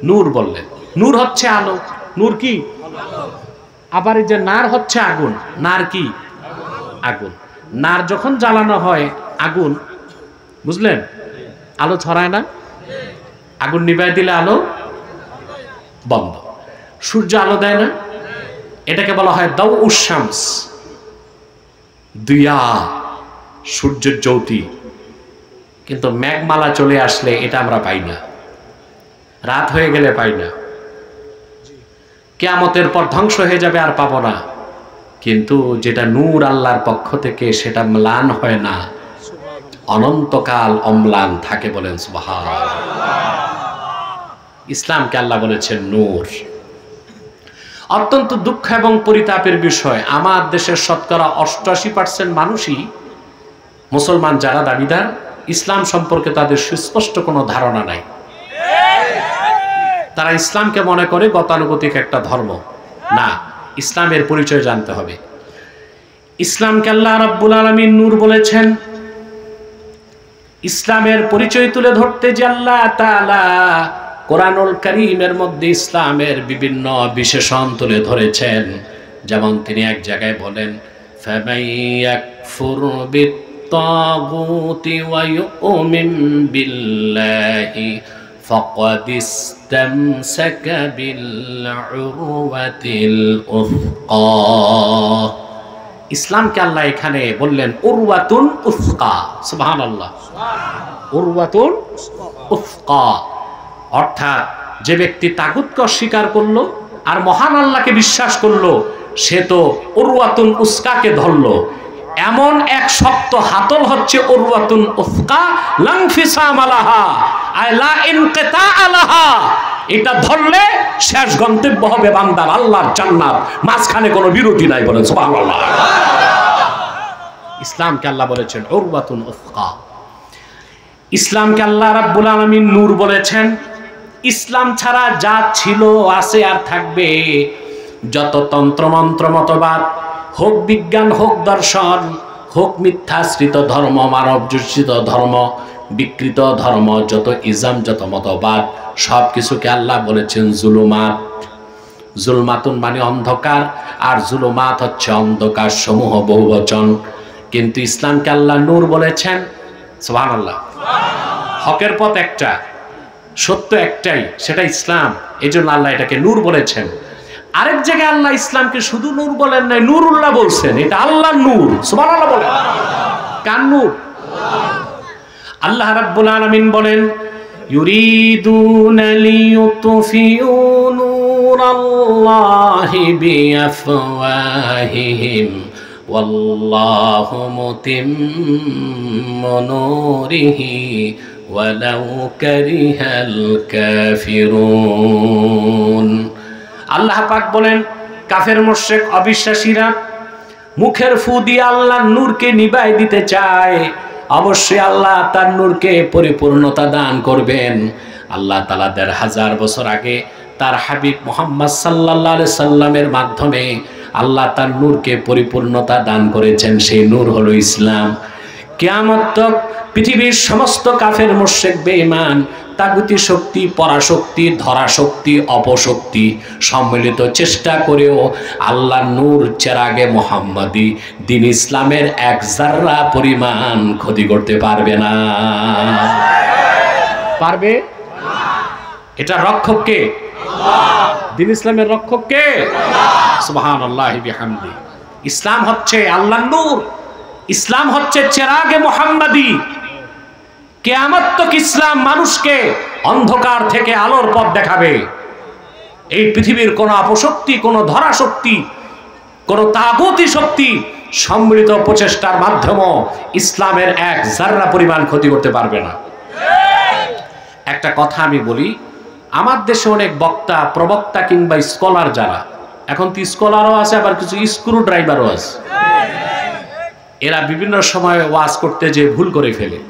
নূর বললেন। নূর হচ্ছে আলো। নূর কি? আবার এই যে নার হচ্ছে আগুন। নার কি? আগুন। নার যখন জ্বালানো হয় আগুন, বুঝলেন, আলো ছড়ায় না? আগুন নিভাই দিলে আলো বন্ধ। সূর্য আলো দেয় না? এটাকে বলা হয় দাউউশ শামস, দিয়া, সূর্যের জ্যোতি। কিন্তু মেঘমালা চলে আসলে এটা আমরা পাই না, রাত হয়ে গেলে পাই না, কিয়ামতের পর ধ্বংস হয়ে যাবে, আর পাবো না। কিন্তু যেটা নূর আল্লাহর পক্ষ থেকে সেটা ম্লান হয় না, অনন্তকাল অম্লান থাকে। বলেন সুবহানাল্লাহ। ইসলামকে আল্লাহ বলেছেন নূর। অত্যন্ত দুঃখ এবং পরিতাপের বিষয়, আমার দেশের শতকরা 88% মানুষই মুসলমান যারা দাবিদার, ইসলাম সম্পর্কে তাদের সুস্পষ্ট কোনো ধারণা নাই। তারা ইসলামকে মনে করে গতানুগতিক একটা ধর্ম। না, ইসলামের পরিচয় জানতে হবে। ইসলামকে আল্লাহ রাব্বুল আলামিন নূর বলেছেন। ইসলামের পরিচয় তুলে ধরতে যে আল্লাহ তাআলা কোরআনুল কারীমের মধ্যে ইসলামের বিভিন্ন বিশেষণ তুলে ধরেছেন। যেমন তিনি এক জায়গায় বলেন, ফামান ইয়াকফুর বিত্তাগুতি ওয়া ইউমিন বিল্লাহি ফাকাদ ইসতামসাকা বিল উরওয়াতিল উসকা। ইসলামকে আল্লাহ এখানে বললেন উরওয়াতুন উসকা। সুবহানাল্লাহ। উরওয়াতুন উসকা অর্থাৎ যে ব্যক্তি তাগুতকে অস্বীকার করলো আর মহান আল্লাহকে বিশ্বাস করলো, সে তো উরওয়াতুন উসকাকে ধরলো। এমন এক শক্ত হাতল হচ্ছে উরওয়াতুন উসকা, লা ইনফিসাম লাহা আই লা ইনকিতা লাহা। এটা ধরলে শেষ গন্তব্য হবে বান্দার আল্লাহর জান্নাত, মাঝখানে কোনো বিরতি নাই। বলেন সুবহানাল্লাহ। ইসলামকে আল্লাহ বলেছেন উরওয়াতুন উসকা। ইসলামকে আল্লাহ রাব্বুল আলামিন নূর বলেছেন। ইসলাম ছাড়া যা ছিল, আছে আর থাকবে, যত তন্ত্রমন্ত্র মতবাদ হোক, বিজ্ঞান হোক, দর্শন হোক, মিথ্যাশ্রিত ধর্ম, মানবযোজিত ধর্ম, বিকৃত ধর্ম, যত ইজম, যত মতবাদ, সব কিছুকে আল্লাহ বলেছেন জুলুমাত। জুলমাতুন মানে অন্ধকার, আর জুলুমাত হচ্ছে অন্ধকার সমূহ বহুবচন। কিন্তু ইসলামকে আল্লাহ নূর বলেছেন। সুবহানাল্লাহ। হকের পথ একটা, সত্য একটাই, সেটা ইসলাম। এই জন্য আল্লাহ এটাকে নূর বলেছেন। আরেক জায়গায় আল্লাহ ইসলামকে শুধু নূর বলেন নাই, নূরুল্লাহ বলছেন। এটা আল্লাহর নূর। সুবহানাল্লাহ বলেন। কার নূর? আল্লাহ রাব্বুল আলামিন বলেন, ইউরিদুনা লিইউতফিউ নূরাল্লাহি বিআফওয়াহিহিম ওয়াল্লাহু মুতিম্মু নূরিহি ওয়ালাউ কারিহাল কাফিরুন। আল্লাহ পাক বলেন, কাফের মুশরিক অবিশ্বাসীরা মুখের ফু দিয়ে আল্লাহর নূরকে নিভাই দিতে চায়। অবশ্যই আল্লাহ তার নূরকে পরিপূর্ণতা দান করবেন। আল্লাহ তাআলা ১৫০০ বছর আগে তার হাবিব মুহাম্মদ সাল্লাল্লাহু আলাইহি সাল্লামের মাধ্যমে আল্লাহ তার নূরকে পরিপূর্ণতা দান করেছেন। সেই নূর হলো ইসলাম। কিয়ামত তক পৃথিবীর সমস্ত কাফের মুশরিক বেঈমান তাগুতি শক্তি, পরাশক্তি, ধরাশক্তি, অপশক্তি সম্মিলিত চেষ্টা করেও আল্লাহর নূর চেরাগে মুহাম্মাদি দ্বীন ইসলামের এক জাররা পরিমাণ ক্ষতি করতে পারবে না। পারবে? এটা রক্ষক কে? আল্লাহ। দ্বীন ইসলামের রক্ষক কে? আল্লাহ। সুবহানাল্লাহি বিহামদি। ইসলাম হচ্ছে আল্লাহর নূর। ইসলাম হচ্ছে চেরাগে মুহাম্মাদি। কিয়ামত তক ইসলাম মানুষকে অন্ধকার থেকে আলোর পথ দেখাবে। এই পৃথিবীর কোন অপশক্তি, কোন ধরাশক্তি, কোন তাগুতি শক্তি সম্মিলিত প্রচেষ্টার মাধ্যমে ইসলামের এক জাররা পরিমাণ ক্ষতি করতে পারবে না। একটা কথা আমি বলি, আমার দেশে অনেক বক্তা, প্রবক্তা কিংবা স্কলার যারা, এখন তো স্কলারও আছে, আবার কিছু স্ক্রু ড্রাইভারও আছে। এরা বিভিন্ন সময় ওয়াজ করতে যে ভুল করে ফেলে।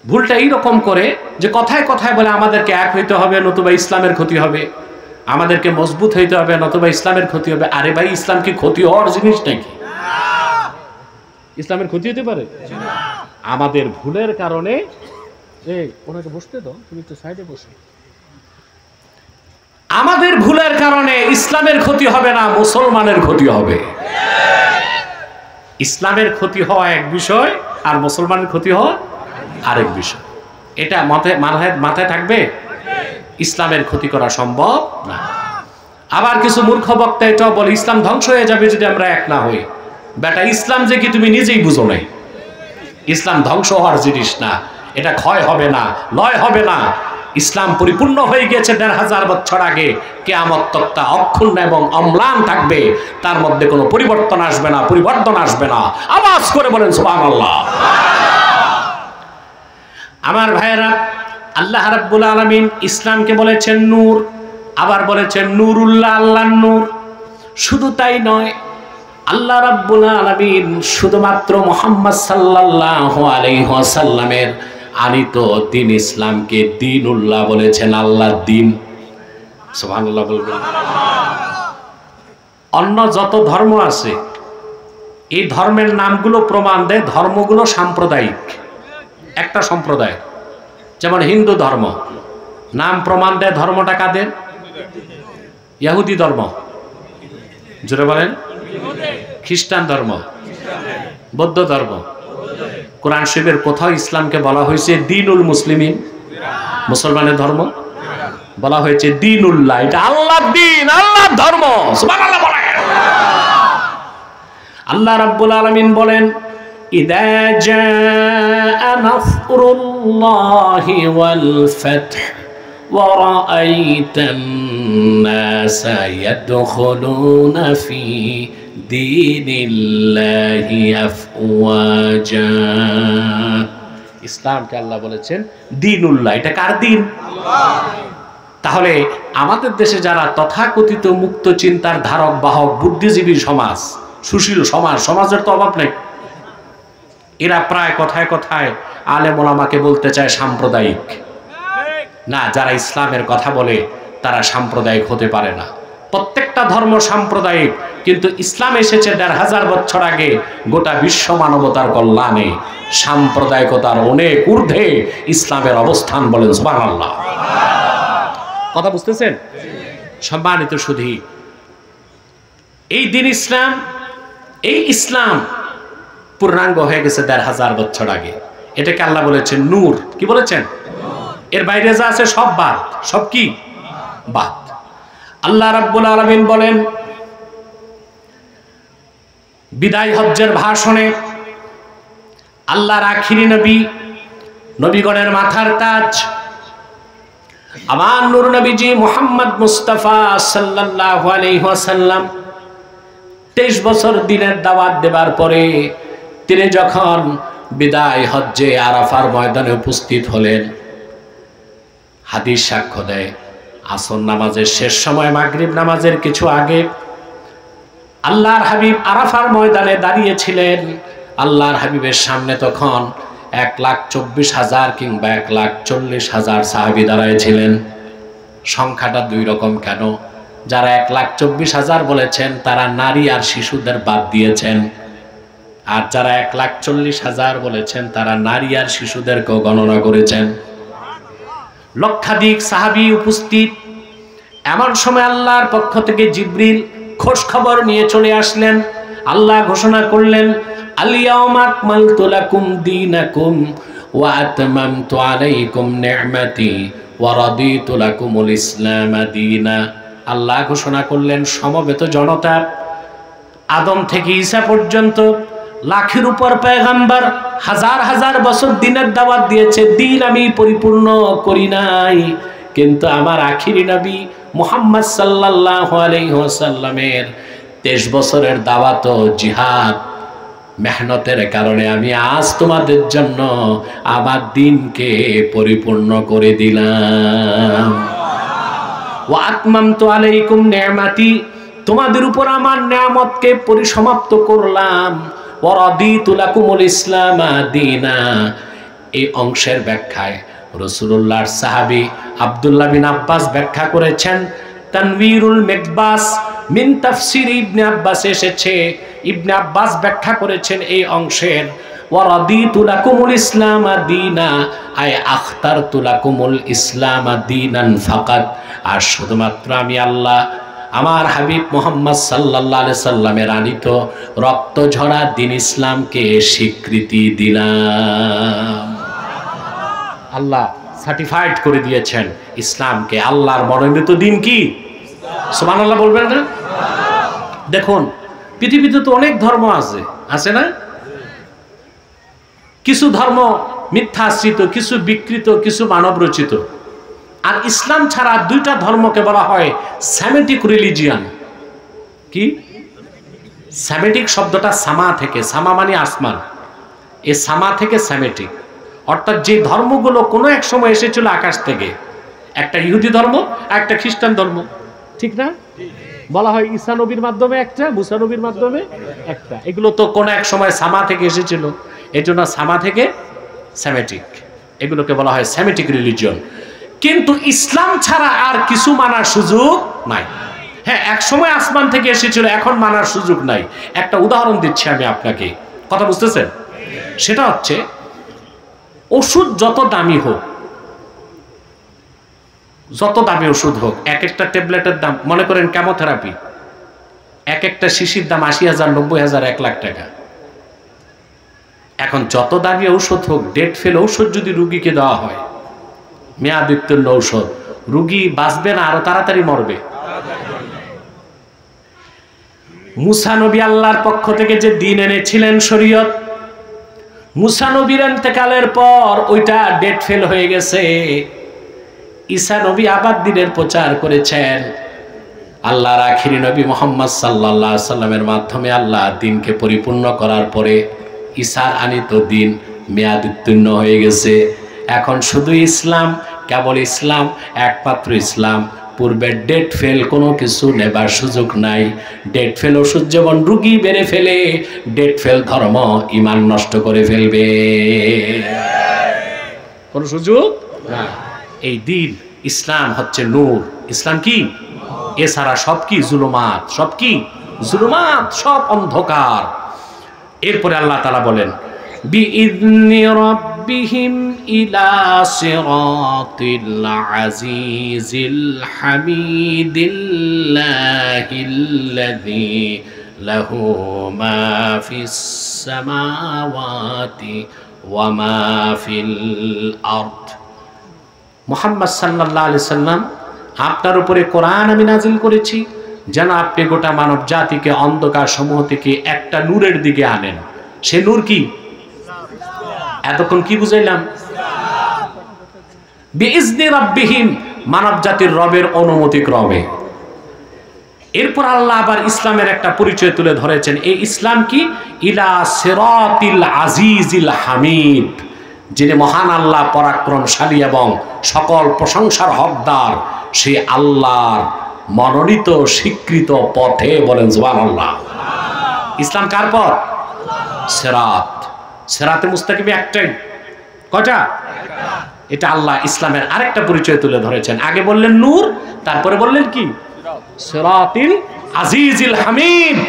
ভুলটা এইরকম করে যে কথায় কথায় বলে আমাদেরকে এক হইতে হবে, নতুবা ইসলামের ক্ষতি হবে, আমাদেরকে মজবুত হইতে হবে, নতুবা ইসলামের ক্ষতি হবে। আরে ভাই, ইসলাম কি ক্ষতি হওয়ার জিনিস নাকি? ইসলামের ক্ষতি হতে পারে? আমাদের ভুলের কারণে। ওনাকে বসতে দাও, তুমি একটু সাইডে বসো। আমাদের ভুলের কারণে ইসলামের ক্ষতি হবে না, মুসলমানের ক্ষতি হবে। ইসলামের ক্ষতি হওয়া এক বিষয়, আর মুসলমানের ক্ষতি হওয়া আরেক বিষয়। এটা মাথায় থাকবে। ইসলামের ক্ষতি করা সম্ভব না। আবার কিছু মূর্খ বক্তা এটাও বলে ইসলাম ধ্বংস হয়ে যাবে যদি আমরা এক না হই। বেটা, ইসলাম যে কি তুমি নিজেই বুঝো নাই। ইসলাম ধ্বংস হওয়ার জিনিস না, এটা ক্ষয় হবে না, লয় হবে না। ইসলাম পরিপূর্ণ হয়ে গেছে ১৫০০ বছর আগে। কিয়ামত তক্তা অক্ষুণ্ণ এবং অম্লান থাকবে, তার মধ্যে কোনো পরিবর্তন আসবে না, পরিবর্তন আসবে না। আওয়াজ করে বলেন সুবহানাল্লাহ। আমার ভাইয়েরা, আল্লাহ রাব্বুল আলামিন ইসলামকে বলেছেন নূর, আবার বলেছেন নূরুল্লাহ, আল্লাহর নূর। শুধু তাই নয়, আল্লাহ রাব্বুল আলামিন শুধুমাত্র মুহাম্মদ সাল্লাল্লাহু আলাইহি ওয়াসাল্লামের আনিত দ্বীন ইসলামকে দ্বীনুল্লাহ বলেছেন, আল্লাহর দ্বীন। সুবহানাল্লাহ বলবেন। অন্য যত ধর্ম আছে, এই ধর্মের নামগুলো প্রমাণ দেয় ধর্মগুলো সাম্প্রদায়িক। একটা সম্প্রদায়, যেমন হিন্দু ধর্ম, নাম প্রমাণ দেয় ধর্মটা কাদের? ইহুদি ধর্ম। জোরে বলেন। খ্রিস্টান ধর্ম, বৌদ্ধ ধর্ম। কোরআন শরীফের কোথাও ইসলামকে বলা হয়েছে দ্বীনুল মুসলিমিন, মুসলমানের ধর্ম? বলা হয়েছে দ্বীনুল্লাহ, এটা আল্লাহর দ্বীন, আল্লাহর ধর্ম। সুবহানাল্লাহ বলেন। আল্লাহ রাব্বুল আলামিন বলেন, ইযা জাআ নাসরুল্লাহি ওয়াল ফাth ওয়া রাআইতান নাসা ইয়াদখুলুনা ফি দীনিল্লাহি আফওয়াজা। ইসলামকে আল্লাহ বলেছেন দ্বীনুল্লাহ, এটা কার দ্বীন? আল্লাহ। তাহলে আমাদের দেশে যারা তথাকথিত মুক্ত চিন্তার ধারক বাহক, বুদ্ধিজীবী সমাজ, সুশীল সমাজ, সমাজের তো অভাব নেই, এরা প্রায় কথায় কথায় আলেম ওলামাকে বলতে চায় সাম্প্রদায়িক। না, যারা ইসলামের কথা বলে তারা সাম্প্রদায়িক হতে পারে না। প্রত্যেকটা ধর্ম সাম্প্রদায়িক, কিন্তু ইসলাম এসেছে ১৫০০ বছর আগে গোটা বিশ্ব মানবতার কল্যাণে। সাম্প্রদায়িকতার অনেক ঊর্ধ্বে ইসলামের অবস্থান। বলেন সুবহানাল্লাহ। কথা বুঝতেছেন? সম্মানিত সুধী, এই দিন ইসলাম, এই ইসলাম পূর্ণাঙ্গ হয়ে গেছে ১৫০০ বছর আগে। এটাকে আল্লাহ বলেছেন নূর। কি বলেছেন? এর বাইরে যা আছে সব বাদ। সব কি? বাদ। আল্লাহ রাব্বুল আলামিন বলেন বিদায় হজ্জের ভাষণে, আল্লাহর আখিরি নবী, নবীগণের মাথার তাজ আমার নূর নবীজি মুহাম্মদ মুস্তাফা সাল্লাল্লাহু আলাইহি ওয়াসাল্লাম 23 বছর দিনের দাওয়াত দেবার পরে তিনি যখন বিদায় হজ্জে আরাফার ময়দানে উপস্থিত হলেন, হাদিস সাক্ষ্য দেয় আসর নামাজের শেষ সময়, মাগরিব নামাজের কিছু আগে আল্লাহর হাবিব আরাফার ময়দানে দাঁড়িয়েছিলেন। আল্লাহর হাবিবের সামনে তখন ১,২৪,০০০ কিংবা ১,৪০,০০০ সাহাবী দাঁড়াইছিলেন। সংখ্যাটা দুই রকম কেন? যারা ১,৪০,০০০ বলেছেন তারা নারী আর শিশুদের বাদ দিয়েছেন, আর যারা ১,৪০,০০০ বলেছেন তারা নারী আর শিশুদেরকেও গণনা করেছেন। লক্ষাধিক সাহাবী উপস্থিত। এমন সময় আল্লাহর পক্ষ থেকে জিবরিল খোঁজ খবর নিয়ে চলে আসলেন। আল্লাহ ঘোষণা করলেন, আল-ইয়াওমা আকমালতু লাকুম দীনাকুম ওয়া আতমামতু আলাইকুম নি'মাতি ওয়া রাদিতু লাকুমুল ইসলাম দীনা। আল্লাহ ঘোষণা করলেন, সমবেত জনতা, আদম থেকে ঈসা পর্যন্ত লাখের উপর পয়গম্বর হাজার হাজার বছর দিনের দাওয়াত দিয়েছে, দিন আমি পরিপূর্ণ করি নাই। কিন্তু আমার আখিরি নবী মুহাম্মদ সাল্লাল্লাহু আলাইহি ওয়াসাল্লামের 23 বছরের দাওয়াত ও জিহাদ মেহনতের কারণে আমি আজ তোমাদের জন্য আমার দিনকে পরিপূর্ণ করে দিলাম। ওয়া আতমামতু আলাইকুম নি'মাতি, তোমাদের উপর আমার নিয়ামতকে পরিসমাপ্ত করলাম। ওয়া রাদিতু লাকুমুল ইসলাম দীনা। এই অংশের ব্যাখ্যায় রাসূলুল্লাহর সাহাবী আব্দুল্লাহ বিন আব্বাস ব্যাখ্যা করেছেন, তানবীরুল মিকবাস মিন তাফসীর ইবনে আব্বাস এসেছে, ইবনে আব্বাস ব্যাখ্যা করেছেন এই অংশের, ওয়া রাদিতু লাকুমুল ইসলাম দীনা আই আখতারতু লাকুমুল ইসলাম দীনান ফাকাত, আর শুধুমাত্র আমি আল্লাহ আমার হাবিব মুহাম্মদ সাল্লাল্লাহু আলাইহি সাল্লামের আনিত রক্ত ঝরা দ্বীন ইসলামকে স্বীকৃতি দিলাম। আল্লাহ সার্টিফাইড করে দিয়েছেন ইসলামকে, আল্লাহর মনোনীত দিন কি? সুবহানাল্লাহ বলবেন না? দেখুন পৃথিবীতে তো অনেক ধর্ম আছে, আছে না? কিছু ধর্ম মিথ্যাশ্রিত, কিছু বিকৃত, কিছু মানব রচিত। আর ইসলাম ছাড়া দুইটা ধর্মকে বলা হয় সেমেটিক রিলিজিয়ান। কি? সেমেটিক শব্দটা সামা থেকে, সামা মানে আসমান, এই সামা থেকে সেমেটিক, অর্থাৎ যে ধর্মগুলো কোনো এক সময় এসেছিল আকাশ থেকে, একটা ইহুদি ধর্ম, একটা খ্রিস্টান ধর্ম, ঠিক না? বলা হয় ঈসা নবীর মাধ্যমে একটা, মুসা নবীর মাধ্যমে একটা, এগুলো তো কোনো এক সময় সামা থেকে এসেছিল, এই জন্য সামা থেকে সেমেটিক, এগুলোকে বলা হয় সেমেটিক রিলিজিয়ন। কিন্তু ইসলাম ছাড়া আর কিছু মানার সুযোগ নাই। হ্যাঁ, এক সময় আসমান থেকে এসেছিল, এখন মানার সুযোগ নাই। একটা উদাহরণ দিচ্ছি আমি আপনাকে, কথা বুঝতেছেন? সেটা হচ্ছে ওষুধ যত দামি হোক, যত দামি ওষুধ হোক, এক একটা ট্যাবলেটের দাম, মনে করেন কেমোথেরাপি, এক একটা শিশির দাম ৮০,০০০, ৯০,০০০, ১,০০,০০০ টাকা। এখন যত দামি ঔষধ হোক, ডেট ফেল ঔষধ যদি রুগীকে দেওয়া হয়, মেয়াদ উত্তীর্ণ ঔষধ, রুগী বাঁচবে না, আরো তাড়াতাড়ি মরবে। মুসা নবী আল্লাহর পক্ষ থেকে যে দিন এনেছিলেন শরীয়ত, মুসা নবীর ইন্তেকালের পর ওইটা ডেট ফেল হয়ে গেছে। ঈসা নবী আবার দিনের প্রচার করেছেন। আল্লাহর আখিরি নবী মুহাম্মদ সাল্লাল্লাহু আলাইহি সাল্লামের মাধ্যমে আল্লাহ দিনকে পরিপূর্ণ করার পরে ঈসার আনিত দিন মেয়াদ উত্তীর্ণ হয়ে গেছে। এখন শুধু ইসলাম, কেবল ইসলাম, একমাত্র ইসলাম। পূর্বের ডেট ফেল কোনো কিছু নেবার সুযোগ নাই। ডেট ফেল ওষুধ যেমন রুগী বেড়ে ফেলে, ডেট ফেল ধর্ম ইমান নষ্ট করে ফেলবে, কোনো সুযোগ না। এই দিন ইসলাম হচ্ছে নূর। ইসলাম কি? এছাড়া সব কি? জুলুমাত। সব কি? জুলুমাত, সব অন্ধকার। এরপরে আল্লাহ তাআলা বলেন, বিইذনি রাব্বিহিম ইলা সিরাতিল আজিজিল হামিদিল্লাহিল্লাযী লাহু মা ফিস সামাওয়াতি ওয়া মা ফিল আরদ। মুহাম্মদ সাল্লাল্লাহু আলাইহি সাল্লাম, আপনার উপরে কোরআন আমি নাজিল করেছি যেন আপনি গোটা মানব জাতিকে অন্ধকার সমূহ থেকে একটা নূরের দিকে আনেন। সে নূর কি? এতক্ষণ কি বুঝাইলাম? বিইজনি রাব্বিহিম, মানব জাতির রবের অনুমতি ক্রমে। এরপর আল্লাহ আবার ইসলামের একটা পরিচয় তুলে ধরেছেন। এই ইসলাম কি? ইলা সিরাতিল আজিজিল হামিদ, যিনি মহান আল্লাহ, পরাক্রমশালী এবং সকল প্রশংসার হকদার, সেই আল্লাহর মনোনীত স্বীকৃত পথে। বলেন সুবহানাল্লাহ। ইসলাম কার পথ? সিরাত। সিরাতে মুস্তাকিম একটাই। কয়টা? এটা আল্লাহ ইসলামের আরেকটা পরিচয় তুলে ধরেছেন। আগে বললেন নূর, তারপরে বললেন কি? সিরাতিল আজিজিল হামিদ।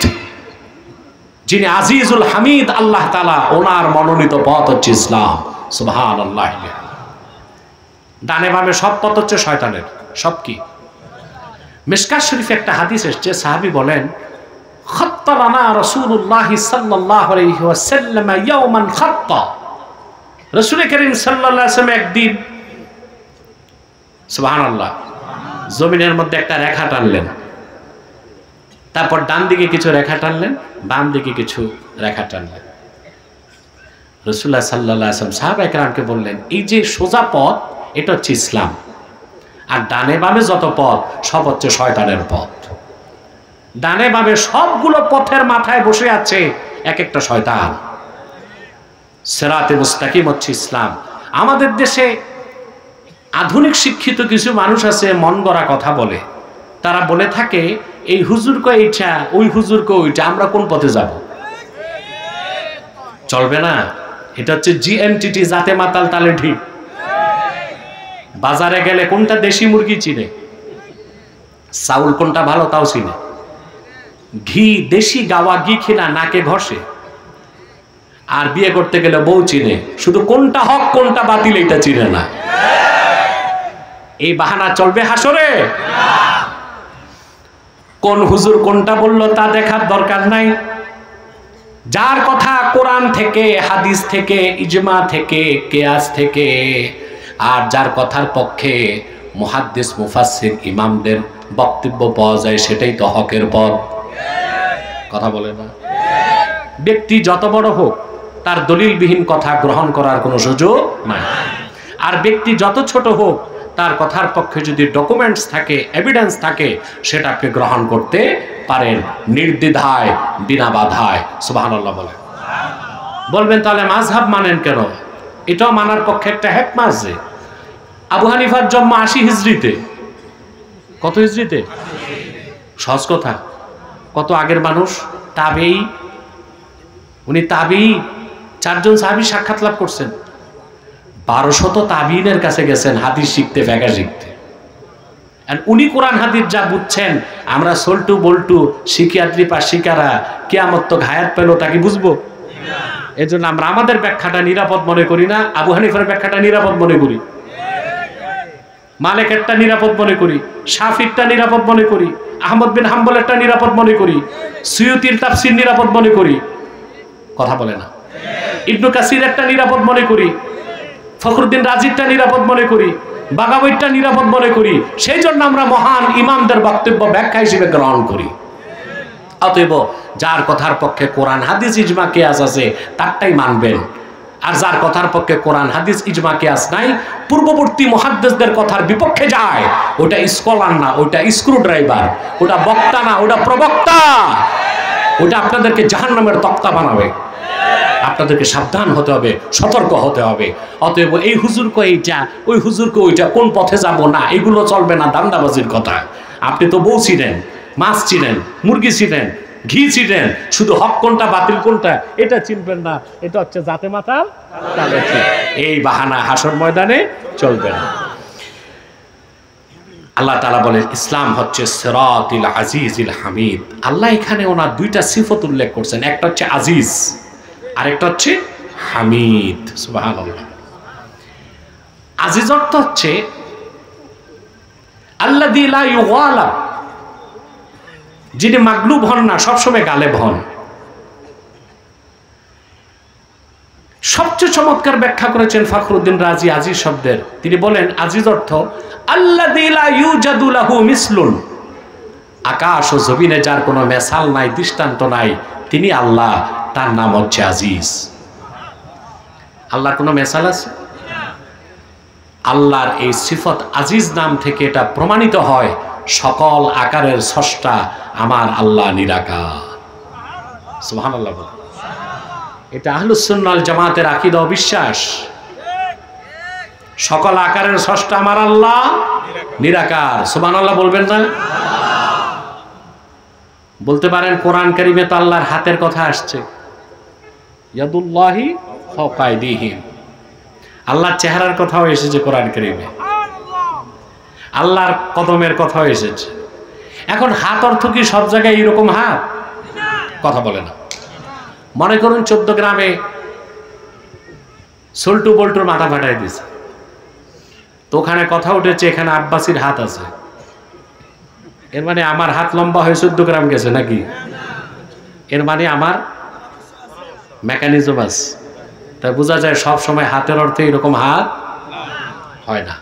যিনি আজিজুল হামিদ আল্লাহ তাআলা, ওনার মনোনীত পথ হচ্ছে ইসলাম। সুবহানাল্লাহ। ডানে বামে সব পথ হচ্ছে শয়তানের। সব কি? মিশকাত শরীফে একটা হাদিস এসেছে, সাহাবী বলেন, খাত্তা লানা রাসূলুল্লাহ সাল্লাল্লাহু আলাইহি ওয়াসাল্লাম ইয়াওমান খাত্তা। রাসূল করিম সাল্লাল্লাহু আলাইহি ওয়াসাল্লাম একদিন, সুবহানাল্লাহ, জমিনের মধ্যে একটা রেখা টানলেন, তারপর ডান দিকে কিছু রেখা টানলেন, বাম দিকে কিছু রেখা টানলেন। রাসূলুল্লাহ সাল্লাল্লাহু আলাইহি ওয়াসাল্লাম সাহাবায়ে কেরামকে বললেন, এই যে সোজা পথ, এটা হচ্ছে ইসলাম, আর ডানে বামে যত পথ সব হচ্ছে শয়তানের পথ। ডানে বামে সবগুলো পথের মাথায় বসে আছে এক একটা শয়তান। সিরাতে মুস্তাকিম হচ্ছে ইসলাম। আমাদের দেশে আধুনিক শিক্ষিত কিছু মানুষ আছে, মন গড়া কথা বলে। তারা বলে থাকে, এই হুজুরকে এইটা, ওই হুজুরকে ওইটা, আমরা কোন পথে যাব? চলবে না। এটা হচ্ছে জিএমটিটি, জাতে মাতাল তালে ঠিক। বাজারে গেলে কোনটা দেশি মুরগি চিনে, চাউল কোনটা ভালো তাও চিনে, ঘি দেশি গাওয়া ঘি কিনা নাকে ঘষে, আর বিয়ে করতে গেলে বউ চিনে, শুধু কোনটা হক কোনটা বাতিল এটা চিনে না। এই বাহানা চলবে হাসরে? কোন হুজুর কোনটা বললো তা দেখার দরকার নাই। যার কথা কোরআন থেকে, হাদিস থেকে, ইজমা থেকে, কিয়াস থেকে, আর যার কথার পক্ষে মুহাদ্দিস মুফাসসির ইমামদের বক্তব্য পাওয়া যায়, সেটাই তো হকের পথ। কথা বলে না? ব্যক্তি যত বড় হোক তার দলিলবিহীন কথা গ্রহণ করার কোনো সুযোগ নাই। আর ব্যক্তি যত ছোট হোক তার কথার পক্ষে যদি ডকুমেন্টস থাকে, এভিডেন্স থাকে, সেটা আপনি গ্রহণ করতে পারেন নির্দ্বিধায়, বিনা বাধায়। সুবহানাল্লাহ বলেন। বলবেন তাহলে মাযহাব মানেন কেন? এটাও মানার পক্ষে একটা হিকমত আছে। আবু হানিফার জন্ম ৮০ হিজরিতে। কত হিজরিতে? সহজ কথা। কত আগের মানুষ? তাবেঈ। উনি তাবেঈ, ৪ জন সাহাবী সাক্ষাৎ লাভ করছেন। ১২০০ তাবেঈনের কাছে গেছেন হাদিস শিখতে, ফিকহ শিখতে। আর উনি কোরআন হাদিস যা বুঝছেন, আমরা সল্টু বল্টু শিক্ষার্থী বা শিকারা কিয়ামত তো হায়াত পেল তা কি বুঝবো? এজন্য আমরা আমাদের ব্যাখ্যাটা নিরাপদ মনে করি না, আবু হানিফার ব্যাখ্যাটা নিরাপদ মনে করি, মালিকেরটা নিরাপদ মনে করি, শাফিরটা নিরাপদ মনে করি, আহমদ বিন হাম্বলেরটা নিরাপদ মনে করি, সুয়ুতির তাফসীর নিরাপদ মনে করি। কথা বলে না? ইবনে কাসিরেরটা নিরাপদ মনে করি, ফখরুদ্দিন রাজিরটা নিরাপদ মনে করি, বাগাবইটা নিরাপদ মনে করি। সেই জন্য আমরা মহান ইমামদের বক্তব্য ব্যাখ্যা হিসেবে গ্রহণ করি। অতএব যার কথার পক্ষে কোরআন হাদিস ইজমা কিয়াস আছে তারটাই মানবেন, আর যার কথার পক্ষে কোরআন হাদিস ইজমা কিয়াস নাই, পূর্ববর্তী মুহাদ্দিসদের কথার বিপক্ষে যায়, ওটা স্কলার না, ওটা স্ক্রু ড্রাইভার, ওটা বক্তা না, ওটা প্রবক্তা। ওটা আপনাদেরকে জাহান্নামের তক্তা বানাবে। আপনাদেরকে সাবধান হতে হবে, সতর্ক হতে হবে। অতএব এই হুজুরকে এইটা, ওই হুজুরকে ওইটা, কোন পথে যাব না, এগুলো চলবে না, দান্দাবাজির কথা। আপনি তো বউ ছিলেন, মাছ ছিলেন, মুরগি ছিলেন, ঘি ছিলেন, শুধু হক কোনটা বাতিল কোনটা এটা চিনবেন না। এটা হচ্ছে জাতে মাতাল। এই বাহানা হাসর ময়দানে চলবে না। আল্লাহ তাআলা বলেন ইসলাম হচ্ছে সিরাতুল আজিজিল হামিদ। আল্লাহ এখানে ওনার দুইটা সিফত উল্লেখ করছেন, একটা হচ্ছে আজিজ, আরেকটা হচ্ছে হামিদ। সুবহানাল্লাহ। আজিজ অর্থ হচ্ছে আল্লাযী লা ইউগালাব, যিনি মাগলুব হন না, সবসময় গালেব হন। সবচেয়ে চমৎকার ব্যাখ্যা করেছেন ফখরুদ্দিন রাজি আজিজ শব্দের। তিনি বলেন আজিজ অর্থ আল্লাযী লা ইউজাদু লাহু মিসলুন, আকাশ ও জমিনে যার কোনো মেসাল নাই, দৃষ্টান্ত নাই, তিনি আল্লাহ, তার নাম হচ্ছে আজিজ। আল্লাহর কোনো মেসাল আছে? আল্লাহর এই সিফত আজিজ নাম থেকে এটা প্রমাণিত হয়, সকল আকারের স্রষ্টা আমার আল্লাহ নিরাকার। সুবহানাল্লাহ। এটা আহলুস সুন্নাহ ওয়াল জামাতের আকীদা ও বিশ্বাস। সকল আকারের স্রষ্টা আমার আল্লাহ নিরাকার। সুবহানাল্লাহ বলবেন না? বলতে পারেন কোরআন কারীমে তো আল্লাহর হাতের কথা আসছে, ইয়াদুল্লাহি ফাওকা আইদিহিম। আল্লাহর চেহারার কথাও এসেছে কোরআন কারীমে, আল্লাহর কদমের কথাও এসেছে। এখন হাত অর্থ কি সব জায়গায় এরকম হাত? কথা বলে না। মনে করুন 14 গ্রামে সল্টু বল্টুর মাথা ফাটাই দিয়েছে, তো ওখানে কথা উঠেছে এখানে আব্বাসির হাত আছে, এর মানে আমার হাত লম্বা হয়ে 14 গ্রাম গেছে নাকি? এর মানে আমার মেকানিজম আছে। তাই বোঝা যায় সব সময় হাতের অর্থে এরকম হাত হয় না।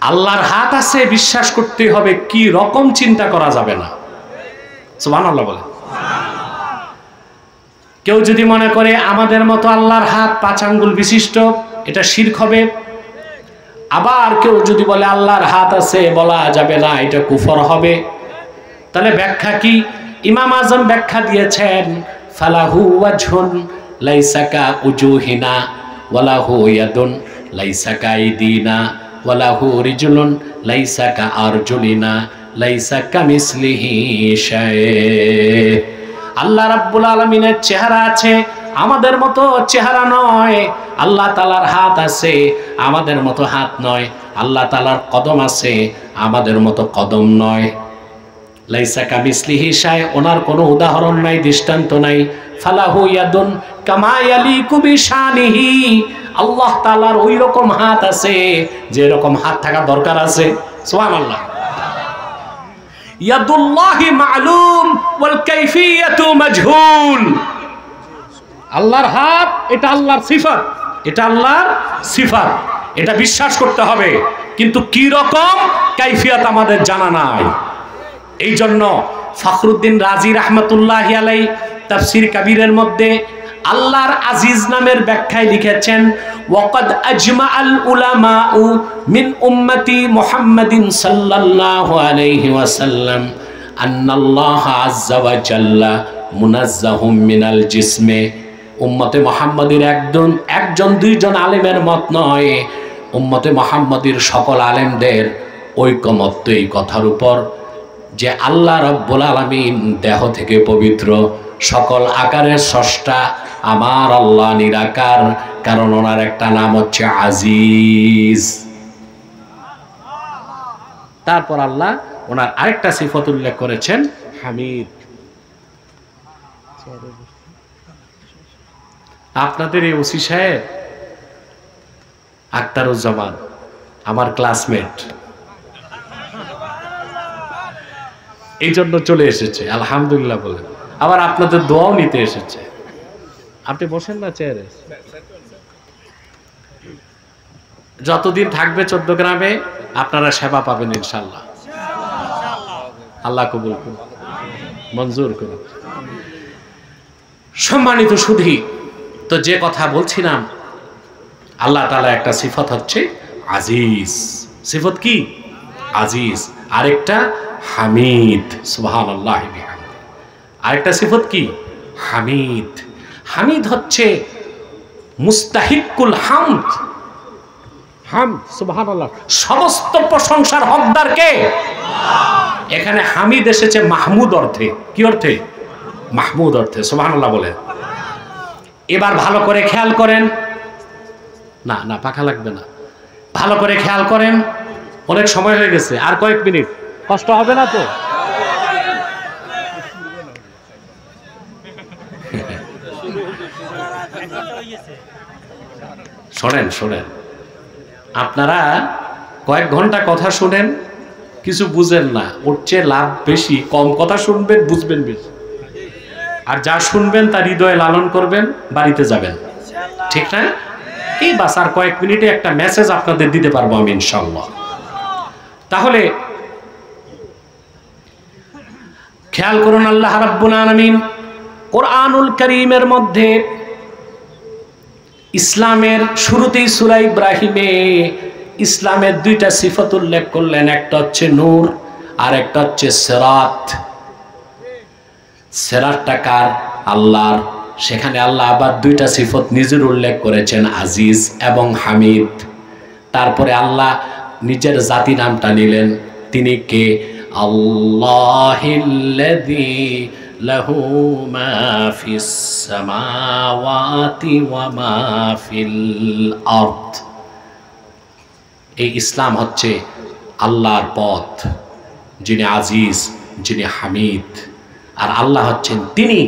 আল্লাহর হাত আছে বিশ্বাস করতে হবে, কি রকম চিন্তা করা যাবে না। সুবহানাল্লাহ বলে। কেউ যদি মনে করে আমাদের মতো আল্লাহর হাত 5 আঙ্গুল বিশিষ্ট, এটা শিরক হবে। আবার কেউ যদি বলে আল্লাহর হাত আছে বলা যাবে না, এটা কুফর হবে। তাহলে ব্যাখ্যা কি? ইমাম আজম ব্যাখ্যা দিয়েছেন ফালাহু ওয়াজহুন লাইসা কা উজুহিনা ওয়ালাহু ইয়াদুন লাইসা কা আইদিনা ওয়ালাহু রিজলুন লাইসা কা আরজুলিনা লাইসা কামিসলিহি শাই। আল্লাহ রাব্বুল আলামিনের চেহারা আছে, আমাদের মতো চেহারা নয়। আল্লাহ তাআলার হাত আছে, আমাদের মতো হাত নয়। আল্লাহ তাআলার কদম আছে, আমাদের মতো কদম নয়। লাইসা কামিসলিহি শাই, ওনার কোনো উদাহরণ নাই, দৃষ্টান্ত নাই। ফালাহু ইয়াদুন কামা ইয়ালিকু বিশানিহি, আল্লাহ তাআলার ওই রকম হাত আছে যে রকম হাত থাকা দরকার আছে। সুবহানাল্লাহ। ইয়াদুল্লাহি মা'লুম ওয়াল কাইফিয়াতু মাজহুল। আল্লাহর হাত, এটা আল্লাহর সিফাত, এটা আল্লাহর সিফাত, এটা বিশ্বাস করতে হবে, কিন্তু কি রকম কাইফিয়াত আমাদের জানা নাই। এই জন্য ফখরুদ্দিন রাজি রাহমাতুল্লাহি আলাইহি তাফসীর কাবীরের মধ্যে আল্লাহর আজিজ নামের ব্যাখ্যায় লিখেছেন, ওয়াকাদ আজমাআল উলামাউ মিন উম্মতি মুহাম্মাদিন সাল্লাল্লাহু আলাইহি ওয়াসাল্লাম আন্নাল্লাহ আযজা ওয়া জাল্লা মুনাজ্জাহুম মিনাল জিসমে। উম্মতে মুহাম্মাদির একজন দুইজন আলেমের মত নয়, উম্মতে মুহাম্মাদির সকল আলেমদের ঐকমত্য এই কথার উপর যে আল্লাহ রাব্বুল আলামিন দেহ থেকে পবিত্র, সকল আকারের স্রষ্টা আমার আল্লাহ নিরাকার, কারণ ওনার একটা নাম হচ্ছে আজিজ। তারপর আল্লাহ ওনার আরেকটা সিফত উল্লেখ করেছেন, হামিদ। আপনাদের এই ওসি সাহেব আখতারুজ্জামান আমার ক্লাসমেট, এই জন্য চলে এসেছে, আলহামদুলিল্লাহ বলেন। আবার আপনাদের দোয়াও নিতে এসেছে। আপনি বসেন না চেয়ারে। যতদিন থাকবে 14 গ্রামে আপনারা সেবা পাবেন ইনশাআল্লাহ। আল্লাহ কবুল করুন, মঞ্জুর করুন। সম্মানিত সুধী, তো যে কথা বলছিলাম, আল্লাহ তাআলা একটা সিফত হচ্ছে আজিজ। সিফত কি? আজিজ। আরেকটা হামিদ। সুবহানাল্লাহি বিহামদি। আরেকটা সিফত কি? হামিদ। হামিদ হচ্ছে মুস্তাহিকুল হামদ। হামদ, সুবহানাল্লাহ, সমস্ত প্রশংসার হকদার কে? এখানে হামিদ এসেছে মাহমুদ অর্থে। কি অর্থে? মাহমুদ অর্থে। সুবহানাল্লাহ বলেন। এবার ভালো করে খেয়াল করেন, না না পাখা লাগবে না, ভালো করে খেয়াল করেন। অনেক সময় হয়ে গেছে, আর কয়েক মিনিট, কষ্ট হবে না তো? শোনেন শোনেন, আপনারা কয়েক ঘন্টা কথা শুনেন, কিছু বুঝেন না, ওর চেয়ে লাভ বেশি কম কথা শুনবেন, বুঝবেন বেশি। আর যা শুনবেন তা হৃদয়ে লালন করবেন, বাড়িতে যাবেন, ঠিক না? এই বাস আর কয়েক মিনিটে একটা মেসেজ আপনাদের দিতে পারবো আমি ইনশাআল্লাহ। তাহলে খেয়াল করুন, আল্লাহ রাব্বুল আলামিন কোরআনুল কারীমের মধ্যে ইসলামের শুরুতেই সূরা ইব্রাহিমে ইসলামের দুইটা সিফত উল্লেখ করলেন। একটা হচ্ছে নূর, আর একটা হচ্ছে সিরাত। সিরাতটা কার? আল্লাহর। সেখানে আল্লাহ আবার দুইটা সিফত নিজের উল্লেখ করেছেন, আজিজ এবং হামিদ। তারপরে আল্লাহ নিজের জাতি নামটা নিলেন, তিনি কে? আল্লাহিল্লাযী লাহু মা ফিস সামাওয়াতি ওয়া মা ফিল আরদ। এই ইসলাম হচ্ছে আল্লাহর পথ, যিনি আজিজ, যিনি হামিদ। আর আল্লাহ হচ্ছেন তিনি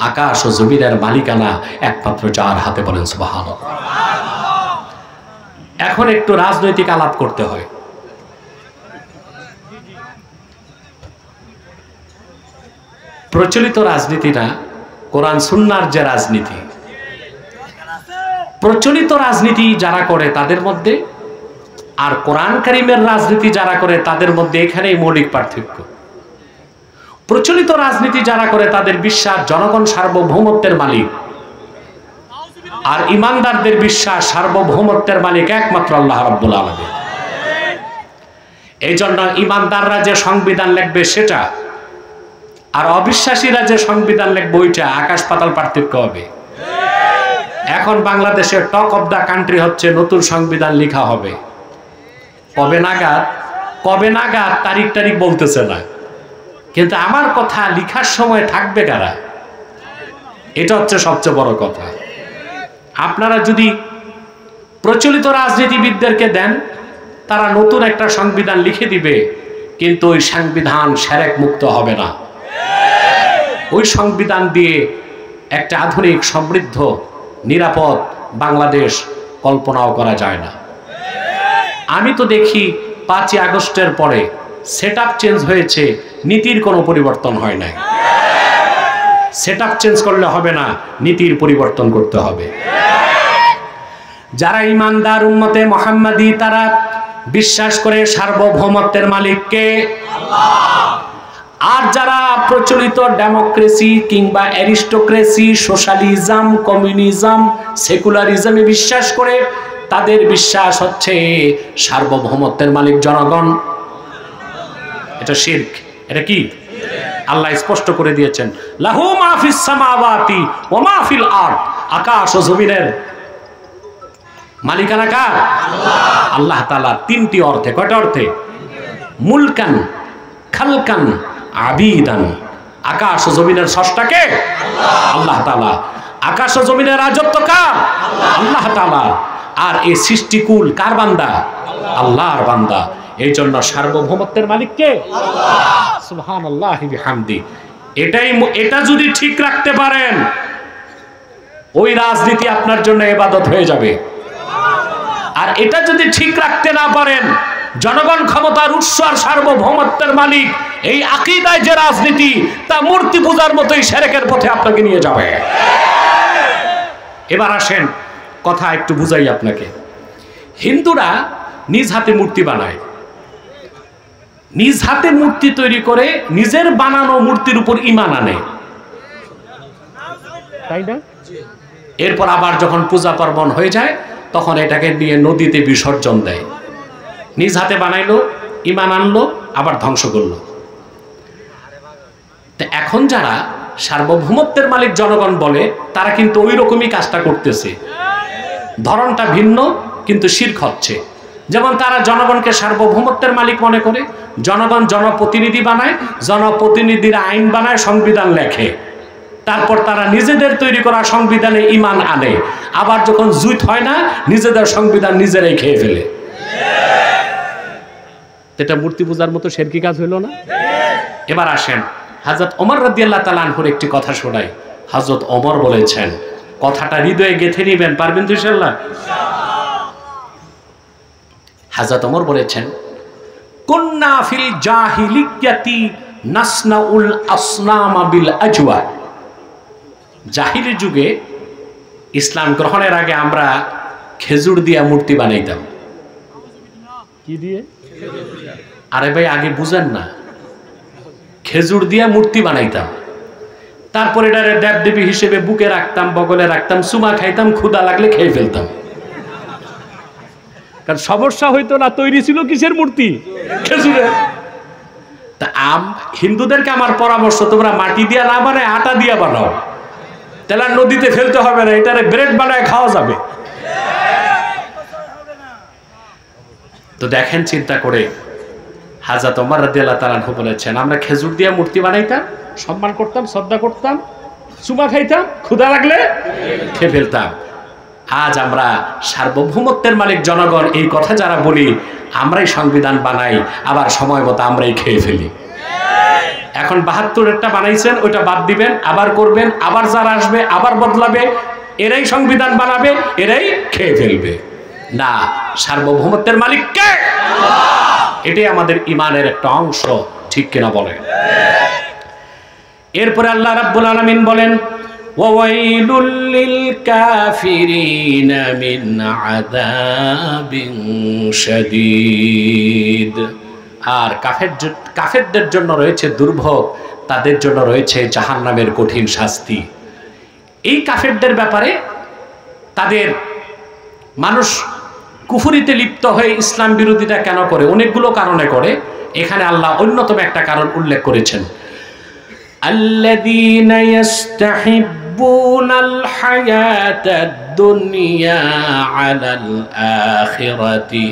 আকাশ ও জমিনের মালিকানা একমাত্র যার হাতে। বলেন সুবহানাল্লাহ। এখন একটু রাজনৈতিক আলাপ করতে হয়। প্রচলিত রাজনীতি না, কোরআন সুন্নাহর যে রাজনীতি, প্রচলিত রাজনীতি যারা করে তাদের মধ্যে আর কোরআন কারীমের রাজনীতি যারা করে তাদের মধ্যে এখানেই মৌলিক পার্থক্য। প্রচলিত রাজনীতি যারা করে তাদের বিশ্বাস জনগণ সার্বভৌমত্বের মালিক, আর ইমানদারদের বিশ্বাস সার্বভৌমত্বের মালিক একমাত্র আল্লাহ রাব্বুল আলামিন। এই জন্য ইমানদাররা যে সংবিধান লিখবে সেটা, আর অবিশ্বাসীরা যে সংবিধান লিখবে ওইটা আকাশ পাতাল পার্থক্য হবে। এখন বাংলাদেশের টক অফ দ্য কান্ট্রি হচ্ছে নতুন সংবিধান লেখা হবে। কবে নাগাদ তারিখ বলতেছে না, কিন্তু আমার কথা লেখার সময় থাকবে কারা, এটা হচ্ছে সবচেয়ে বড় কথা। আপনারা যদি প্রচলিত রাজনীতিবিদদেরকে দেন, তারা নতুন একটা সংবিধান লিখে দিবে, কিন্তু ওই সংবিধান শিরক মুক্ত হবে না। ওই সংবিধান দিয়ে একটা আধুনিক সমৃদ্ধ নিরাপদ বাংলাদেশ কল্পনাও করা যায় না। আমি তো দেখি 5ই আগস্টের পরে সেটআপ চেঞ্জ হয়েছে, নীতির কোনো পরিবর্তন হয় নাই। সেটআপ চেঞ্জ করলে হবে না, নীতির পরিবর্তন করতে হবে। যারা ইমানদার উম্মতে মুহাম্মাদি তারা বিশ্বাস করে সার্বভৌমত্বের মালিককে আল্লাহ। আর যারা প্রচলিত ডেমোক্রেসি কিংবা অ্যারিস্টোক্রেসি, সোশ্যালিজম, কমিউনিজম, সেকুলারিজমে বিশ্বাস করে, তাদের বিশ্বাস হচ্ছে সার্বভৌমত্বের মালিক জনগণ। এটা শিরক। এটা কি? আল্লাহ স্পষ্ট করে দিয়েছেন, লাহু মা ফিস সামাওয়াতি ওয়া মা ফিল আরদ। আকাশ ও জমিনের মালিকানা কার? আল্লাহ। আল্লাহ তাআলা 3টি অর্থে। কয়টা অর্থে? মুলকান, খালকান, আবিদান। আকাশ ও জমিনের স্রষ্টাকে আল্লাহ। আল্লাহ তাআলা। আকাশ ও জমিনের রাজত্ব কার? আল্লাহ তাআলা। আর এই সৃষ্টিকুল কার বান্দা? আল্লাহর বান্দা। এই জন্য সার্বভৌমত্বের মালিক কে? আল্লাহ। সুবহানাল্লাহি বিহামদি। এটা যদি ঠিক রাখতে পারেন, ওই রাজনীতি আপনার জন্য ইবাদত হয়ে যাবে। আর এটা যদি ঠিক রাখতে না পারেন, জনগণ ক্ষমতার উৎস আর সার্বভৌমত্বের মালিক, এই আকীদায় যে রাজনীতি, তা মূর্তি পূজার মতোই শিরকের পথে আপনাকে নিয়ে যাবে। এবার আসেন, কথা একটু বুঝাই আপনাকে। হিন্দুরা নিজ হাতে মূর্তি বানায়, নিজ হাতে মূর্তি তৈরি করে নিজের বানানো মূর্তির উপর ঈমান আনে, তাই না? এরপর আবার যখন পূজা পার্বণ হয়ে যায়, তখন এটাকে নিয়ে নদীতে বিসর্জন দেয়। নিজ হাতে বানাইলো, ঈমান আনলো, আবার ধ্বংস করলো। তো এখন যারা সার্বভৌমত্বের মালিক জনগণ বলে, তারা কিন্তু ওই রকমই কাজটা করতেছে, ধরনটা ভিন্ন, কিন্তু শিরক হচ্ছে। যেমন তারা জনগণকে সার্বভৌমত্বের মালিক মনে করে, জনগণ জনপ্রতিনিধি বানায়, জনপ্রতিনিধিরা আইন বানায়, সংবিধান লেখে, তারপর তারা নিজেদের তৈরি করা সংবিধানে ঈমান আনে, আবার যখন জুত হয় না, নিজেদের সংবিধান নিজেরাই খেয়ে ফেলে। এটা মূর্তি পূজার মতো শিরকি কাজ হইল না? এবার আসেন, হযরত ওমর রাদিয়াল্লাহু তাআলা আনহুর একটি কথা শোনাই। হযরত ওমর বলেছেন, কথাটা হৃদয়ে গেঁথে নিবেন, পারবেন তো ইনশাআল্লাহ? হযরত ওমর বলেছেন, কুন্না ফিল জাহিলিয়াতি নাসনাউল আসনামা বিল আজওয়া। জাহিলি যুগে, ইসলাম গ্রহণের আগে আমরা খেজুর দিয়ে মূর্তি বানাইতাম। কি দিয়ে? আরে ভাই, আগে বুঝেন না, খেজুর দিয়ে মূর্তি বানাইতাম। তারপর এটারে দেবদেবী হিসেবে বুকে রাখতাম, বগলে রাখতাম, চুমা খাইতাম, ক্ষুধা লাগলে খেয়ে ফেলতাম। কারণ সমস্যা হইতো না, তৈরি ছিল কিসের মূর্তি? খেজুরের। তা হিন্দুদেরকে আমার পরামর্শ, তোমরা মাটি দিয়া না বানায় আটা দিয়া বানাও, তাহলে নদীতে ফেলতে হবে না, এটারে ব্রেড বানায় খাওয়া যাবে। তো দেখেন, চিন্তা করে হযরত ওমর রাদিয়াল্লাহু তাআলা আনহু বলেছেন, আমরা খেজুর দিয়ে মূর্তি বানাইতাম, সম্মান করতাম, শ্রদ্ধা করতাম, চুমা খাইতাম, ক্ষুধা লাগলে খেয়ে ফেলতাম। আজ আমরা সার্বভৌমত্বের মালিক জনগণ এই কথা যারা বলি, আমরাই সংবিধান বানাই, আবার সময় মতো আমরাই খেয়ে ফেলি। এখন ৭২-এরটা বানাইছেন, ওইটা বাদ দিবেন, আবার করবেন, আবার যারা আসবে আবার বদলাবে, এরাই সংবিধান বানাবে, এরাই খেয়ে ফেলবে। না, সার্বভৌমত্বের মালিক কে? আল্লাহ। এটাই আমাদের ঈমানের একটা অংশ, ঠিক কিনা বলেন? এরপরে আল্লাহ রাব্বুল আলামিন বলেন, ওয়াইলুল লিল কাফিরিনা মিন আযাবিন শাদীদ। আর কাফেরদের জন্য রয়েছে দুর্ভোগ, তাদের জন্য রয়েছে জাহান্নামের কঠিন শাস্তি। এই কাফেরদের ব্যাপারে, তাদের মানুষ কুফরিতে লিপ্ত হয়ে ইসলাম বিরোধিতা কেন করে? অনেকগুলো কারণে করে। এখানে আল্লাহ অন্যতম একটা কারণ উল্লেখ করেছেন, আল্লাযীনা ইস্তাহিব্বুনাল হায়াতাদ দুনিয়া আলাল আখিরাতি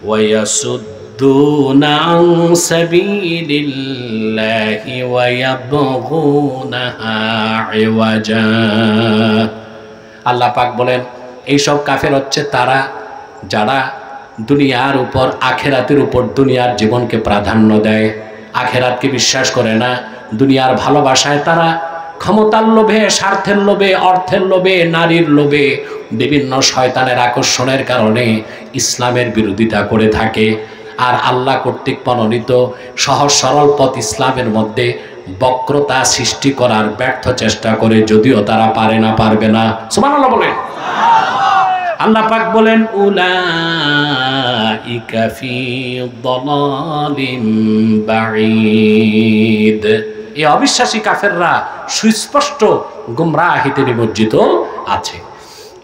ওয়া ইয়াসুদ্দুনা আন সাবিলিল্লাহি ওয়া ইয়াবগুনাহা ইওয়াজা। আল্লাহ পাক বলেন, এইসব কাফের হচ্ছে তারা যারা দুনিয়ার উপর আখেরাতের উপর দুনিয়ার জীবনকে প্রাধান্য দেয়, আখেরাতকে বিশ্বাস করে না। দুনিয়ার ভালোবাসায় তারা ক্ষমতার লোভে, স্বার্থের লোভে, অর্থের লোভে, নারীর লোভে, বিভিন্ন শয়তানের আকর্ষণের কারণে ইসলামের বিরোধিতা করে থাকে। আর আল্লাহ কর্তৃক মনোনীত সহজ সরল পথ ইসলামের মধ্যে বক্রতা সৃষ্টি করার ব্যর্থ চেষ্টা করে, যদিও তারা পারবে না। সুবহানাল্লাহ বলেন। আল্লাহ পাক বলেন উলাইকা ফি দালালিন বাঈদ, এই অবিশ্বাসী কাফেররা সুস্পষ্ট গুমরাহিতে নিমজ্জিত আছে।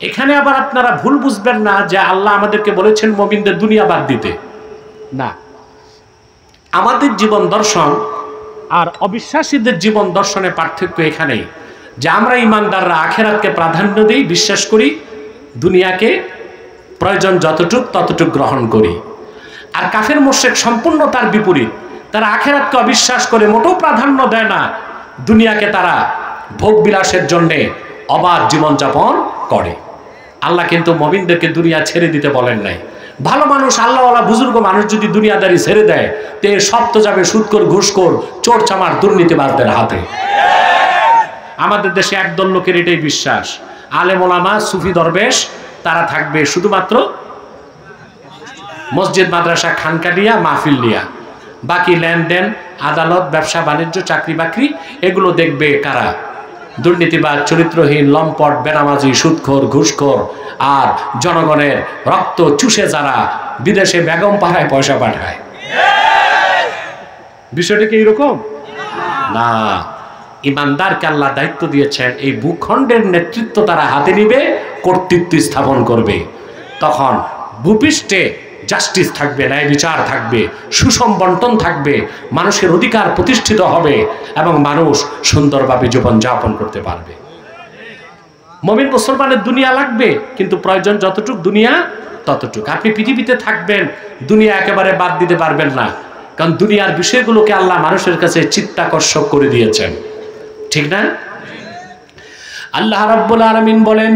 এখানে আবার আপনারা ভুল বুঝবেন না যে আল্লাহ আমাদেরকে বলেছেন মুমিনদের দুনিয়া বাদ দিতে, না। আমাদের জীবন দর্শন আর অবিশ্বাসীদের জীবন দর্শনের পার্থক্য এখানেই যে আমরা ইমানদাররা আখেরাতকে প্রাধান্য দেই, বিশ্বাস করি, দুনিয়াকে প্রয়োজন যতটুক ততটুক গ্রহণ করি। আর কাফের মুশরিক সম্পূর্ণ তার বিপরীত, তারা আখেরাতকে অবিশ্বাস করে মোটেও প্রাধান্য দেয় না, দুনিয়াকে তারা ভোগ বিলাসের জন্যে অবাধ জীবনযাপন করে। আল্লাহ কিন্তু মুমিনদেরকে দুনিয়া ছেড়ে দিতে বলেন নাই। ভালো মানুষ, আল্লাহওয়ালা বুজুর্গ মানুষ যদি দুনিয়াদারি ছেড়ে দেয় তে সব তো যাবে সুদখোর, ঘুষখোর, চোর চামার, দুর্নীতিবাজদের হাতে। আমাদের দেশে একদল লোকের এটাই বিশ্বাস, আলেম ওলামা, সুফি দরবেশ তারা থাকবে শুধুমাত্র মসজিদ, মাদ্রাসা, খানকা নিয়া, মাহফিল নিয়া, বাকি লেনদেন, আদালত, ব্যবসা বাণিজ্য, চাকরি বাকরি এগুলো দেখবে কারা? দুর্নীতিবাজ, চরিত্রহীন, লম্পট, বেনামাজি, সুদখোর, ঘুষখোর আর জনগণের রক্ত চুষে যারা বিদেশে বেগম পাড়ায় পয়সা পাঠায়। বিষয়টা কি এরকম না? ইমানদারকে আল্লাহ দায়িত্ব দিয়েছেন এই ভূখণ্ডের নেতৃত্ব তারা হাতে নিবে, কর্তৃত্ব স্থাপন করবে। তখন ভূপৃষ্ঠে জাস্টিস থাকবে, ন্যায় বিচার থাকবে, সুষম বন্টন থাকবে, মানুষের অধিকার প্রতিষ্ঠিত হবে এবং মানুষ সুন্দরভাবে জীবনযাপন করতে পারবে। মুমিন মুসলমানের দুনিয়া লাগবে, কিন্তু প্রয়োজন যতটুক দুনিয়া ততটুক। আপনি পৃথিবীতে থাকবেন, দুনিয়া একেবারে বাদ দিতে পারবেন না, কারণ দুনিয়ার বিষয়গুলোকে আল্লাহ মানুষের কাছে চিত্তাকর্ষক করে দিয়েছেন, ঠিক না? আল্লাহ রাব্বুল আলামিন বলেন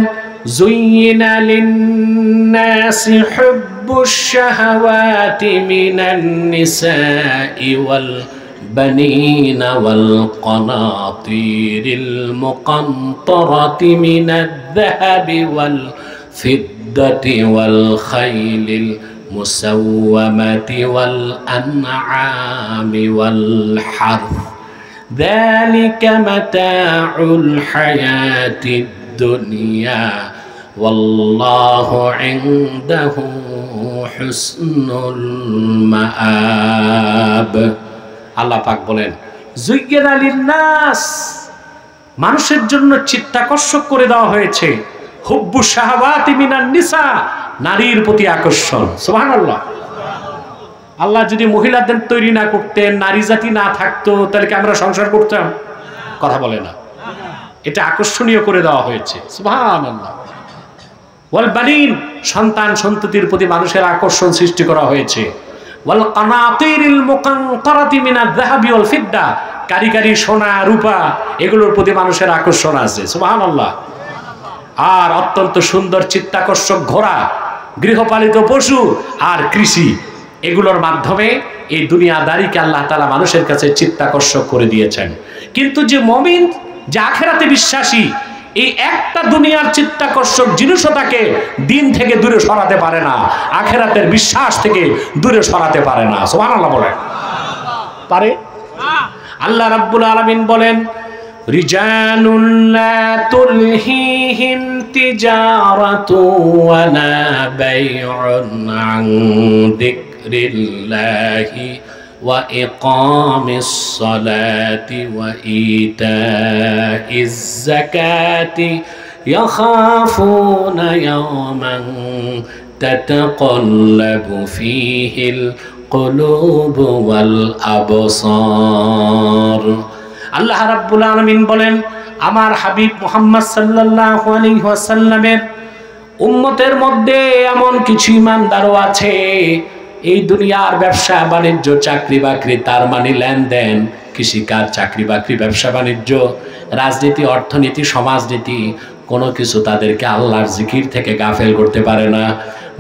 যুয়িনা লিন-নাসি হুব্বুশ শাহাওয়াতি মিনান নিসাই ওয়াল বানিনা ওয়াল কানাতিরিল মুকান্তারাতি মিনাদ-যাহাবি ওয়াল ফিদ্দাতি ওয়াল খাইলিল মুসাওওয়ামাতি ওয়াল আনআমি ওয়াল হারথ ذلك متاع الحياة الدنيا والله عنده حسن المآب। আল্লাহ পাক বলেন যুয়্যিনা লিন-নাস, মানুষের জন্য চিত্তাকর্ষক করে দেওয়া হয়েছে হুব্বুশ শাহাওয়াতি মিনান নিসা, নারীর প্রতি আকর্ষণ। সুবহানাল্লাহ। আল্লাহ যদি মহিলাদের তৈরি না করতেন, নারী জাতি না থাকতো, তাহলে কি আমরা সংসার করতাম? কথা বলে না। এটা আকর্ষণীয় করে দেওয়া হয়েছে। সুবহানাল্লাহ। ওয়াল বানিন, সন্তান সন্ততির প্রতি মানুষের আকর্ষণ সৃষ্টি করা হয়েছে। ওয়াল কানাতিরিল মুকান্তারাতি মিনাজ-যাহাবি ওয়াল ফিদ্দা, কারিগরি সোনা রূপা এগুলোর প্রতি মানুষের আকর্ষণ আছে। সুবহানাল্লাহ। আর অত্যন্ত সুন্দর চিত্তাকর্ষক ঘোড়া, গৃহপালিত পশু আর কৃষি, এগুলোর মাধ্যমে এই দুনিয়াদারিকে আল্লাহ তাআলা মানুষের কাছে চিত্তাকর্ষক করে দিয়েছেন। কিন্তু যে মুমিন, যে আখিরাতে বিশ্বাসী, এই একটা দুনিয়ার চিত্তাকর্ষক জিনিসও তাকে দিন থেকে দূরে সরাতে পারে না, আখিরাতের বিশ্বাস থেকে দূরে সরাতে পারে না। সুবহানাল্লাহ বলেন। পারে? আল্লাহ রাব্বুল আলামিন বলেন রিজালুন লা তুলহিহিম তিজারাতু ওয়া লা বাইউন আন যিকরিল্লাহি ওয়া ইকামিস সালাতি ওয়া ইতাইজ যাকাতি ইয়াখাফুনা ইয়াওমান তাতাকাল্লাবু ফীহিল কুলুবু ওয়াল আবসার। আল্লাহ রাব্বুল আলামিন বলেন আমার হাবিব মুহাম্মদ সাল্লাল্লাহু আলাইহি ওয়াসাল্লামের উম্মতের মধ্যে এমন কিছু ইমানদারও আছে, এই দুনিয়ার ব্যবসা বাণিজ্য, চাকরি বাকরি, তার মানে লেনদেন, কৃষিকাজ, চাকরি বাকরি, ব্যবসা বাণিজ্য, রাজনীতি, অর্থনীতি, সমাজনীতি, কোনো কিছু তাদেরকে আল্লাহর জিকির থেকে গাফেল করতে পারে না।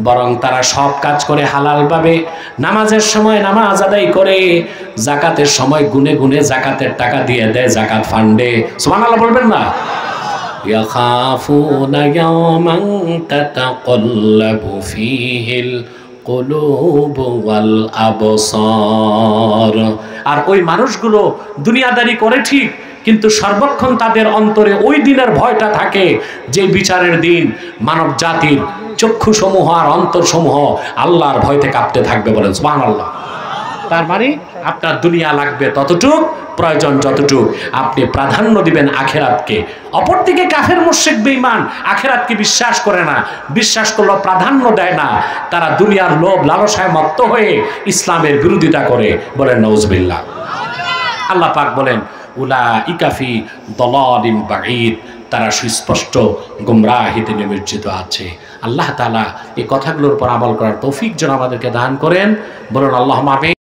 বরং তারা সব কাজ করে হালালভাবে, নামাজের সময় নামাজ আদায় করে, জাকাতের সময় গুনে গুনে জাকাতের টাকা দিয়ে দেয় জাকাত ফান্ডে। সুবহানাল্লাহ বলবেন না? ইয়াখাফুনা ইয়াওমান তাতাকাল্লাবু ফীহিল কুলুব ওয়াল আবসার। আর ওই মানুষগুলো দুনিয়াদারি করে ঠিক, কিন্তু সর্বক্ষণ তাদের অন্তরে ওই দিনের ভয়টা থাকে যে বিচারের দিন মানব জাতির চক্ষুসমূহ আর অন্তরসমূহ আল্লাহর ভয়তে কাঁপতে থাকবে। বলেন সুবহানাল্লাহ। তার মানে আপনার দুনিয়া লাগবে ততটুক, প্রয়োজন যতটুক, আপনি প্রাধান্য দিবেন আখেরাতকে। অপরদিকে কাফের মুশরিক বেঈমান আখেরাতকে বিশ্বাস করে না, বিশ্বাস করলেও প্রাধান্য দেয় না। তারা দুনিয়ার লোভ লালসায় মত্ত হয়ে ইসলামের বিরোধিতা করে। বলেন নাউজুবিল্লাহ। আল্লাহ পাক বলেন উলাইকা ফি দালালিন বাঈদ, তারা সুস্পষ্ট গুমরাহিতে নিমজ্জিত আছে। আল্লাহ তাআলা এই কথাগুলোর উপর আমল করার তৌফিক যেন আমাদেরকে দান করেন। বলুন আল্লাহুম্মা আমিন।